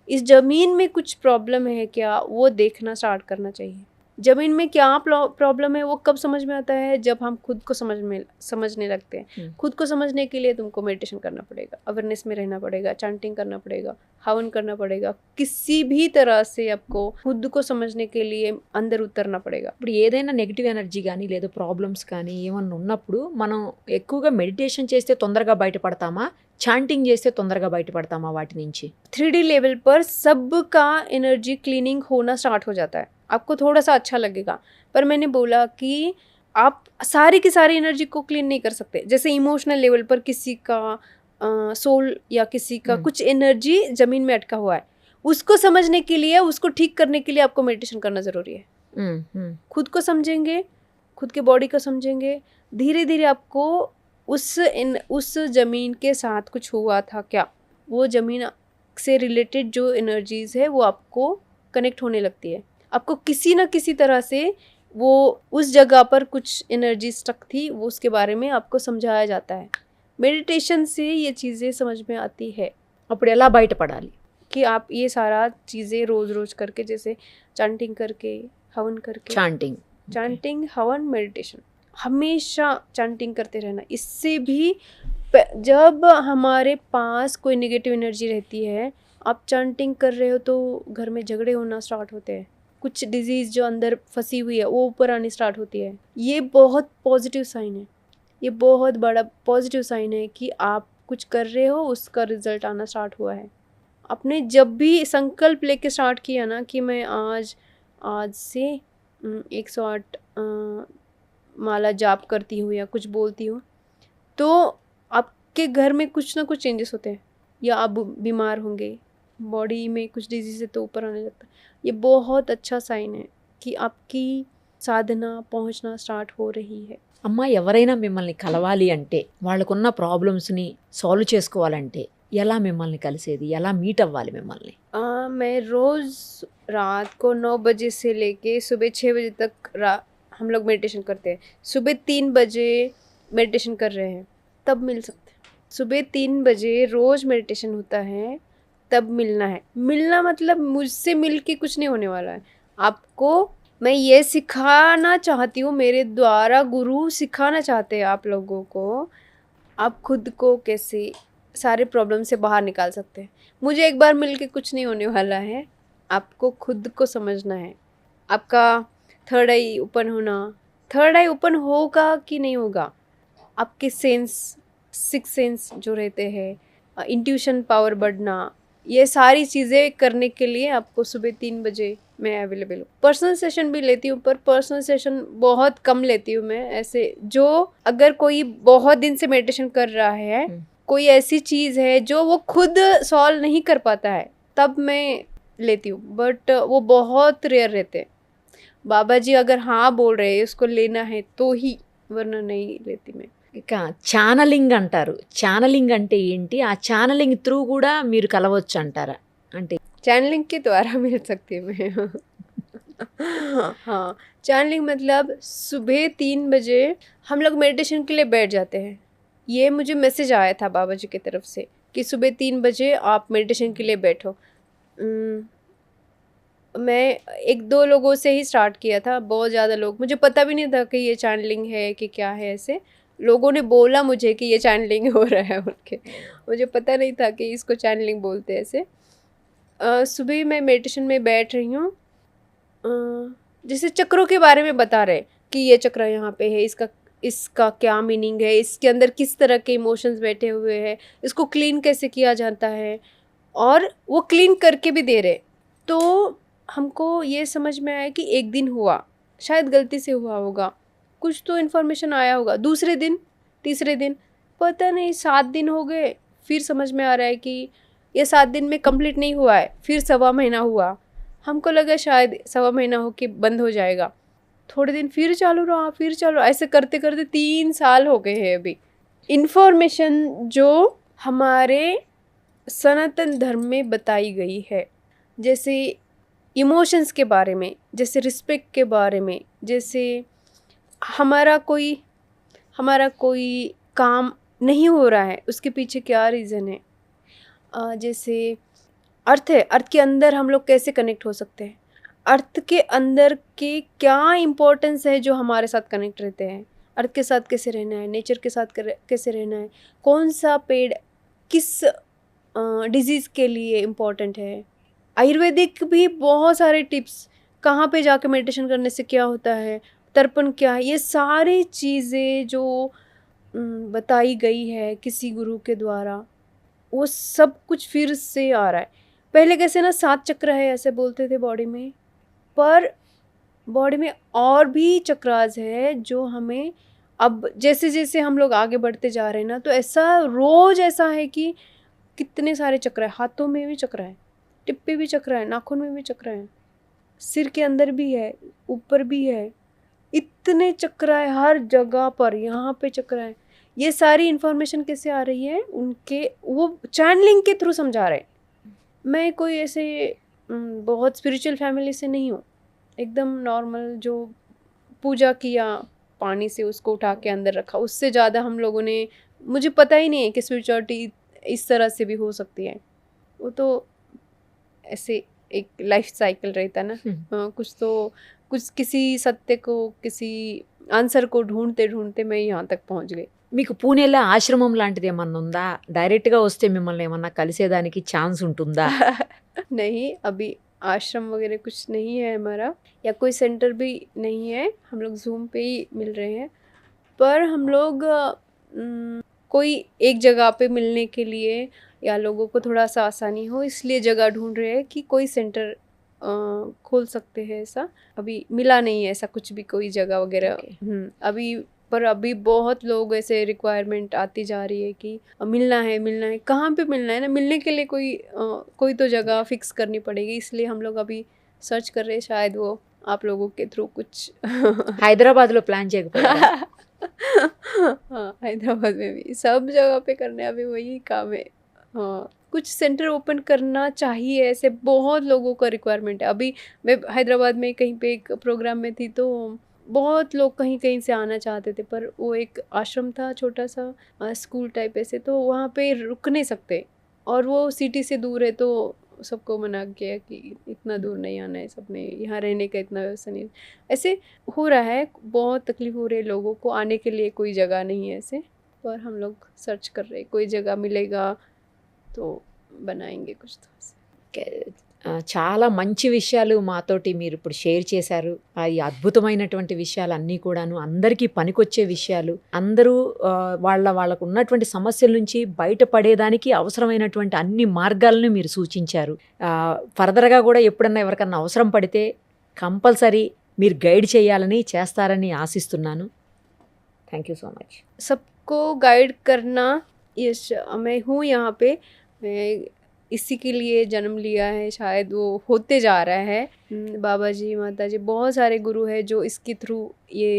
इस ज़मीन में कुछ प्रॉब्लम है क्या वो देखना स्टार्ट करना चाहिए। ज़मीन में क्या प्रॉब्लम है वो कब समझ में आता है? जब हम खुद को समझने लगते हैं। खुद को समझने के लिए तुमको मेडिटेशन करना पड़ेगा, अवेयरनेस में रहना पड़ेगा, चैंटिंग करना पड़ेगा, हवन करना पड़ेगा, किसी भी तरह से आपको खुद को समझने के लिए अंदर उतरना पड़ेगा। ఇప్పుడు ఏదైనా నెగిటివ్ ఎనర్జీ కానీ లేదా ప్రాబ్లమ్స్ కానీ ఏమన్నా ఉన్నప్పుడు మనం ఎక్కువగా మెడిటేషన్ చేస్తే తొందరగా బయటపడతామా, చాంటింగ్ చేస్తే తొందరగా బయటపడతామా వాటి నుంచి? 3D लेवल पर सबका एनर्जी क्लीनिंग होना स्टार्ट हो जाता है। आपको थोड़ा सा अच्छा लगेगा, पर मैंने बोला कि आप सारी की सारी एनर्जी को क्लीन नहीं कर सकते। जैसे इमोशनल लेवल पर किसी का सोल या किसी का कुछ एनर्जी ज़मीन में अटका हुआ है, उसको समझने के लिए, उसको ठीक करने के लिए आपको मेडिटेशन करना ज़रूरी है। खुद को समझेंगे, खुद के बॉडी को समझेंगे, धीरे धीरे आपको उस ज़मीन के साथ कुछ हुआ था क्या, वो ज़मीन से रिलेटेड जो एनर्जीज़ है वो आपको कनेक्ट होने लगती है। आपको किसी ना किसी तरह से वो उस जगह पर कुछ एनर्जी स्टक थी, वो उसके बारे में आपको समझाया जाता है। मेडिटेशन से ये चीज़ें समझ में आती है। అప్పుడు ఎలా బయటపడాలి? कि आप ये सारा चीज़ें रोज़ रोज़ करके, जैसे चैंटिंग करके, हवन करके, चैंटिंग, हवन, मेडिटेशन, हमेशा चैंटिंग करते रहना। इससे भी जब हमारे पास कोई नेगेटिव एनर्जी रहती है, आप चैंटिंग कर रहे हो तो घर में झगड़े होना स्टार्ट होते हैं, कुछ डिजीज़ जो अंदर फंसी हुई है वो ऊपर आनी स्टार्ट होती है। ये बहुत पॉजिटिव साइन है, ये बहुत बड़ा पॉजिटिव साइन है कि आप कुछ कर रहे हो उसका रिजल्ट आना स्टार्ट हुआ है। आपने जब भी संकल्प लेके स्टार्ट किया ना कि मैं आज से 108 माला जाप करती हूँ या कुछ बोलती हूँ, तो आपके घर में कुछ ना कुछ चेंजेस होते हैं, या आप बीमार होंगे, बॉडी में कुछ डिजीज है तो ऊपर आने लगता है। ये बहुत अच्छा साइन है कि आपकी సాధన పहुंचना స్టార్ట్ हो रही है। అమ్మ ఎవరైనా మిమ్మల్ని కలవాలి అంటే వాళ్ళకున్న ప్రాబ్లమ్స్ని సాల్వ్ చేసుకోవాలంటే ఎలా మిమ్మల్ని కలిసేది, ఎలా మీట్ అవ్వాలి మిమ్మల్ని? मैं रोज़ रात को 9 बजे से लेके सुबह 6 बजे तक हम लोग मेडिटेशन करते हैं। सुबह 3 बजे मेडिटेशन कर रहे हैं तब मिल सकते हैं। सुबह 3 बजे रोज़ मेडिटेशन होता है, तब मिलना है। मिलना मतलब मुझसे मिल के कुछ नहीं होने वाला है। आपको मैं ये सिखाना चाहती हूँ, मेरे द्वारा गुरु सिखाना चाहते हैं आप लोगों को, आप खुद को कैसे सारे प्रॉब्लम से बाहर निकाल सकते हैं। मुझे एक बार मिल के कुछ नहीं होने वाला है, आपको खुद को समझना है। आपका थर्ड आई ओपन होना, थर्ड आई ओपन होगा कि नहीं होगा, आपके सेंस, सिक्स सेंस जो रहते हैं, इंट्यूशन पावर बढ़ना, ये सारी चीज़ें करने के लिए आपको सुबह 3 बजे मैं अवेलेबल हूँ। पर्सनल सेशन भी लेती हूँ, पर पर्सनल सेशन बहुत कम लेती हूँ मैं। ऐसे जो अगर कोई बहुत दिन से मेडिटेशन कर रहा है, कोई ऐसी चीज़ है जो वो खुद सॉल्व नहीं कर पाता है, तब मैं लेती हूँ, बट वो बहुत रेयर रहते हैं। बाबा जी अगर हाँ बोल रहे हैं उसको लेना है तो ही, वरना नहीं लेती मैं। ఇక ఛానలింగ్ అంటారు. ఛానలింగ్ అంటే ఏంటి? ఆ ఛానలింగ్ త్రూ కూడా మీరు కలవచ్చు అంటారా? అంటే चैनलिंग के द्वारा मिल सकती हूँ मैं। हाँ, चैनलिंग मतलब सुबह 3 बजे हम लोग मेडिटेशन के लिए बैठ जाते हैं। ये मुझे मैसेज आया था बाबा जी की तरफ से कि सुबह 3 बजे आप मेडिटेशन के लिए बैठो। मैं 1-2 लोगों से ही स्टार्ट किया था, बहुत ज़्यादा लोग, मुझे पता भी नहीं था कि ये चैनलिंग है कि क्या है। ऐसे लोगों ने बोला मुझे कि ये चैनलिंग हो रहा है उनके, मुझे पता नहीं था कि इसको चैनलिंग बोलते हैं ऐसे। सुबह मैं मेडिटेशन में बैठ रही हूँ, जैसे चक्रों के बारे में बता रहे कि ये चक्र यहाँ पे है, इसका क्या मीनिंग है, इसके अंदर किस तरह के इमोशंस बैठे हुए हैं, इसको क्लीन कैसे किया जाता है, और वो क्लीन करके भी दे रहे। तो हमको ये समझ में आया कि एक दिन हुआ, शायद गलती से हुआ होगा, कुछ तो इन्फॉर्मेशन आया होगा। दूसरे दिन, तीसरे दिन, पता नहीं 7 दिन हो गए, फिर समझ में आ रहा है कि ये 7 दिन में कंप्लीट नहीं हुआ है, फिर 1.25 महीना हुआ। हमको लगा शायद 1.25 महीना हो के बंद हो जाएगा, थोड़े दिन फिर चालू रहा, फिर चालू, ऐसे करते करते 3 साल हो गए हैं अभी। इन्फॉर्मेशन जो हमारे सनातन धर्म में बताई गई है, जैसे इमोशंस के बारे में, जैसे रिस्पेक्ट के बारे में, जैसे हमारा कोई काम नहीं हो रहा है उसके पीछे क्या रीज़न है, जैसे अर्थ है, अर्थ के अंदर हम लोग कैसे कनेक्ट हो सकते हैं, अर्थ के अंदर के क्या इम्पोर्टेंस है जो हमारे साथ कनेक्ट रहते हैं, अर्थ के साथ कैसे रहना है, नेचर के साथ कैसे रहना है, कौन सा पेड़ किस डिजीज़ के लिए इम्पोर्टेंट है। आयुर्वेदिक भी बहुत सारे टिप्स, कहाँ पे जाके मेडिटेशन करने से क्या होता है, तर्पण क्या है, ये सारी चीज़ें जो बताई गई है किसी गुरु के द्वारा, वो सब कुछ फिर से आ रहा है। पहले कैसे ना 7 चक्र है ऐसे बोलते थे बॉडी में, पर बॉडी में और भी चक्रास है जो हमें अब जैसे जैसे हम लोग आगे बढ़ते जा रहे हैं ना, तो ऐसा रोज़ ऐसा है कि कितने सारे चक्र है, हाथों में भी चक्र है, टिप पे भी चक्र है, नाखून में भी चक्र है, सिर के अंदर भी है, ऊपर भी है, इतने चक्र है हर जगह पर, यहाँ पे चक्र है। ये सारी इन्फॉर्मेशन कैसे आ रही है, उनके वो चैनलिंग के थ्रू समझा रहे। मैं कोई ऐसे बहुत स्पिरिचुअल फैमिली से नहीं हूँ, एकदम नॉर्मल, जो पूजा किया पानी से उसको उठा के अंदर रखा, उससे ज़्यादा हम लोगों ने, मुझे पता ही नहीं है कि स्पिरिचुअलिटी इस तरह से भी हो सकती है। वो तो ऐसे एक लाइफ साइकिल रहता है ना, कुछ किसी सत्य को, किसी आंसर को ढूंढते ढूंढते मैं यहाँ तक पहुँच गई। మీకు పూణేలో ఆశ్రమం లాంటిది ఏమన్నా ఉందా? డైరెక్ట్గా వస్తే మిమ్మల్ని ఏమన్నా కలిసేదానికి ఛాన్స్ ఉంటుందా? नहीं, अभी आश्रम वगैरह कुछ नहीं है हमारा, या कोई सेंटर भी नहीं है, हम लोग जूम पे ही मिल रहे हैं। पर हम लोग कोई एक जगह पे मिलने के लिए या लोगों को थोड़ा सा आसानी हो, इसलिए जगह ढूंढ रहे हैं कि कोई सेंटर खोल सकते हैं। ऐसा अभी मिला नहीं है, ऐसा कुछ भी कोई जगह वगैरह। Okay. अभी पर अभी बहुत लोग ऐसे रिक्वायरमेंट आती जा रही है कि मिलना है, कहाँ पे मिलना है ना, मिलने के लिए कोई तो जगह फिक्स करनी पड़ेगी। इसलिए हम लोग अभी सर्च कर रहे हैं, शायद वो आप लोगों के थ्रू कुछ హైదరాబాద్లో ప్లాన్ చేయకపోయారా? हाँ, हैदराबाद में भी सब जगह पे करने अभी वही काम है। हाँ, कुछ सेंटर ओपन करना चाहिए, ऐसे बहुत लोगों का रिक्वायरमेंट है। अभी मैं हैदराबाद में कहीं पे एक प्रोग्राम में थी, तो बहुत लोग कहीं कहीं से आना चाहते थे, पर वो एक आश्रम था छोटा सा, स्कूल टाइप ऐसे, तो वहाँ पे रुक नहीं सकते और वो सिटी से दूर है, तो सबको मना किया कि इतना दूर नहीं आना है, सबने यहाँ रहने का इतना व्यवस्था नहीं। ऐसे हो रहा है, बहुत तकलीफ हो रही है लोगों को, आने के लिए कोई जगह नहीं है ऐसे। पर हम लोग सर्च कर रहे हैं, कोई जगह मिलेगा तो बनाएंगे कुछ तो ऐसे। చాలా మంచి విషయాలు మాతోటి మీరు ఇప్పుడు షేర్ చేశారు. అది అద్భుతమైనటువంటి విషయాలు అన్నీ కూడాను, అందరికీ పనికొచ్చే విషయాలు. అందరూ వాళ్ళకు ఉన్నటువంటి సమస్యల నుంచి బయటపడేదానికి అవసరమైనటువంటి అన్ని మార్గాలను మీరు సూచించారు. ఫర్దర్గా కూడా ఎప్పుడన్నా ఎవరికన్నా అవసరం పడితే కంపల్సరీ మీరు గైడ్ చేయాలని, చేస్తారని ఆశిస్తున్నాను. Thank you so much. सबको गाइड करना, ये मैं हूँ यहाँ पे, मैं इसी के लिए जन्म लिया है, शायद वो होते जा रहा है। बाबा जी, माता जी, बहुत सारे गुरु हैं जो इसके थ्रू ये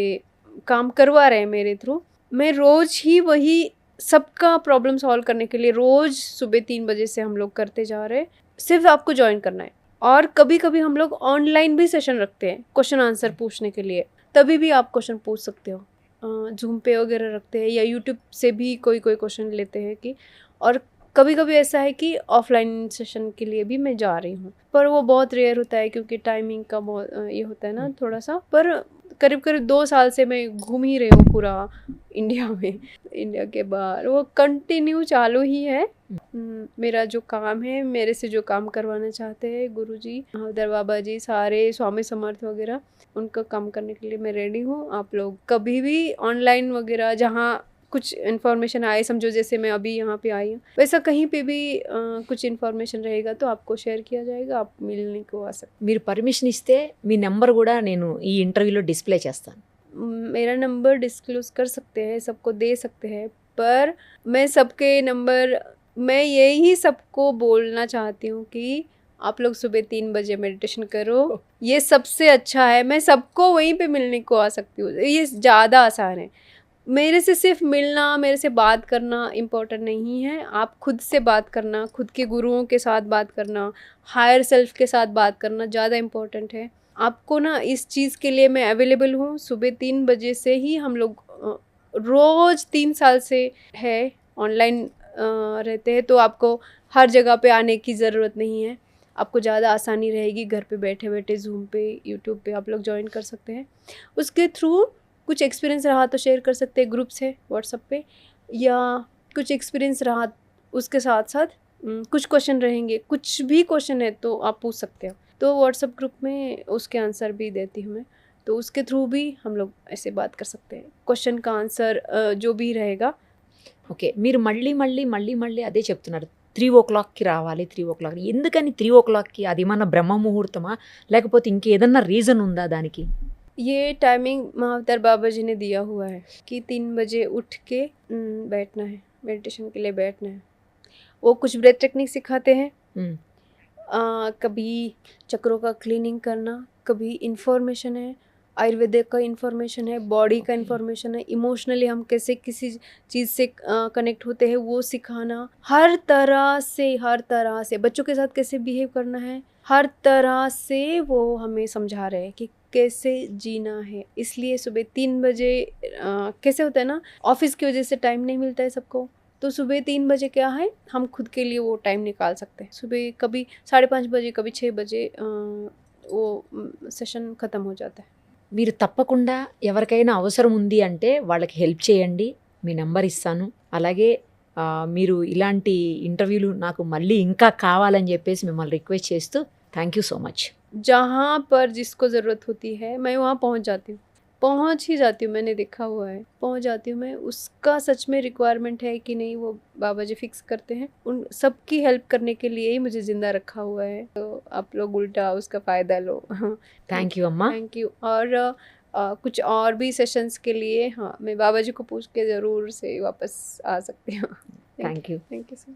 काम करवा रहे हैं मेरे थ्रू। मैं रोज़ ही वही सबका प्रॉब्लम सॉल्व करने के लिए रोज़ सुबह 3 बजे से हम लोग करते जा रहे हैं। सिर्फ आपको ज्वाइन करना है। और कभी कभी हम लोग ऑनलाइन भी सेशन रखते हैं क्वेश्चन आंसर पूछने के लिए, तभी भी आप क्वेश्चन पूछ सकते हो। जूम पे वगैरह रखते हैं या यूट्यूब से भी कोई क्वेश्चन लेते हैं कि, और कभी कभी ऐसा है कि ऑफलाइन सेशन के लिए भी मैं जा रही हूँ, पर वो बहुत रेयर होता है क्योंकि टाइमिंग का बहुत ये होता है ना थोड़ा सा। पर करीब करीब 2 साल से मैं घूम ही रही हूँ पूरा इंडिया में, इंडिया के बाहर वो कंटिन्यू चालू ही है। मेरा जो काम है, मेरे से जो काम करवाना चाहते हैं गुरुजी, हवदर बाबा जी, सारे स्वामी समर्थ वगैरह, उनका काम करने के लिए मैं रेडी हूँ। आप लोग कभी भी ऑनलाइन वगैरह जहाँ कुछ इन्फॉर्मेशन आए, समझो जैसे मैं अभी यहाँ पे आई हूँ, वैसा कहीं पे भी कुछ इन्फॉर्मेशन रहेगा तो आपको शेयर किया जाएगा, आप मिलने को आ सकते। మీరు పర్మిషన్ ఇస్తే మీ నెంబర్ కూడా నేను ఈ ఇంటర్వ్యూలో డిస్ప్లే చేస్తాను. मेरा नंबर डिस्क्लोज कर सकते हैं, सबको दे सकते हैं, पर मैं सबके नंबर, मैं यही सबको बोलना चाहती हूँ कि आप लोग सुबह 3 बजे मेडिटेशन करो, ये सबसे अच्छा है। मैं सबको वहीं पे मिलने को आ सकती हूँ, ये ज़्यादा आसान है। मेरे से सिर्फ मिलना, मेरे से बात करना इम्पोर्टेंट नहीं है। आप खुद से बात करना, खुद के गुरुओं के साथ बात करना, हायर सेल्फ के साथ बात करना ज़्यादा इम्पोर्टेंट है। आपको ना इस चीज़ के लिए मैं अवेलेबल हूँ। सुबह 3 बजे से ही हम लोग रोज़ 3 साल से है ऑनलाइन रहते हैं, तो आपको हर जगह पे आने की ज़रूरत नहीं है। आपको ज़्यादा आसानी रहेगी, घर पे बैठे बैठे जूम पे, यूट्यूब पे आप लोग ज्वाइन कर सकते हैं। उसके थ्रू कुछ एक्सपीरियंस रहा तो शेयर कर सकते हैं, ग्रुप से व्हाट्सएप पे, या कुछ एक्सपीरियंस रहा उसके साथ साथ कुछ क्वेश्चन रहेंगे, कुछ भी क्वेश्चन है तो आप पूछ सकते हो। तो व्हाट्सएप ग्रुप में उसके आंसर भी देती हूँ मैं, तो उसके थ्रू भी हम लोग ऐसे बात कर सकते हैं। क्वेश्चन का आंसर जो भी रहेगा। ఓకే, మీరు మళ్ళీ అదే చెప్తున్నారు. 3:00కి రావాలి, 3:00. ఎందుకని 3:00కి? అది మన బ్రహ్మ ముహూర్తమా, లేకపోతే ఇంకేదన్నా రీజన్ ఉందా దానికి? ये टाइमिंग महावतार बाबा जी ने दिया हुआ है कि 3 बजे उठ के बैठना है, मेडिटेशन के लिए बैठना है। वो कुछ ब्रेथ टेक्निक सिखाते हैं, कभी चक्रों का क्लीनिंग करना, कभी इन्फॉर्मेशन है, आयुर्वेदिक का इन्फॉर्मेशन है, बॉडी का इन्फॉर्मेशन है, इमोशनली हम कैसे किसी चीज़ से कनेक्ट होते हैं वो सिखाना, हर तरह से बच्चों के साथ कैसे बिहेव करना है, हर तरह से वो हमें समझा रहे हैं कि कैसे जीना है। इसलिए सुबह 3 बजे कैसे होता है ना, ऑफिस की वजह से टाइम नहीं मिलता है सबको, तो सुबह 3 बजे क्या है, हम खुद के लिए वो टाइम निकाल सकते हैं। सुबह कभी 5:30 बजे, कभी 6 बजे वो सेशन ख़त्म हो जाता है। మీరు తప్పకుండా ఎవరికైనా అవసరం ఉంది అంటే వాళ్ళకి హెల్ప్ చేయండి. మీ నెంబర్ ఇస్తాను. అలాగే మీరు ఇలాంటి ఇంటర్వ్యూలు నాకు మళ్ళీ ఇంకా కావాలని చెప్పేసి మిమ్మల్ని రిక్వెస్ట్ చేస్తూ థ్యాంక్ యూ సో మచ్. जहाँ पर जिसको ज़रूरत होती है मैं वहाँ पहुँच जाती हूँ। पहुंच ही जाती हूँ, मैंने देखा हुआ है, पहुंच जाती हूँ मैं। उसका सच में रिक्वायरमेंट है कि नहीं, वो बाबा जी फिक्स करते हैं। उन सबकी हेल्प करने के लिए ही मुझे जिंदा रखा हुआ है, तो आप लोग उल्टा उसका फ़ायदा लो। थैंक यू अम्मा। Thank you. और कुछ और भी सेशंस के लिए हाँ, मैं बाबा जी को पूछ के ज़रूर से वापस आ सकती हूँ। Thank you. Thank you sir.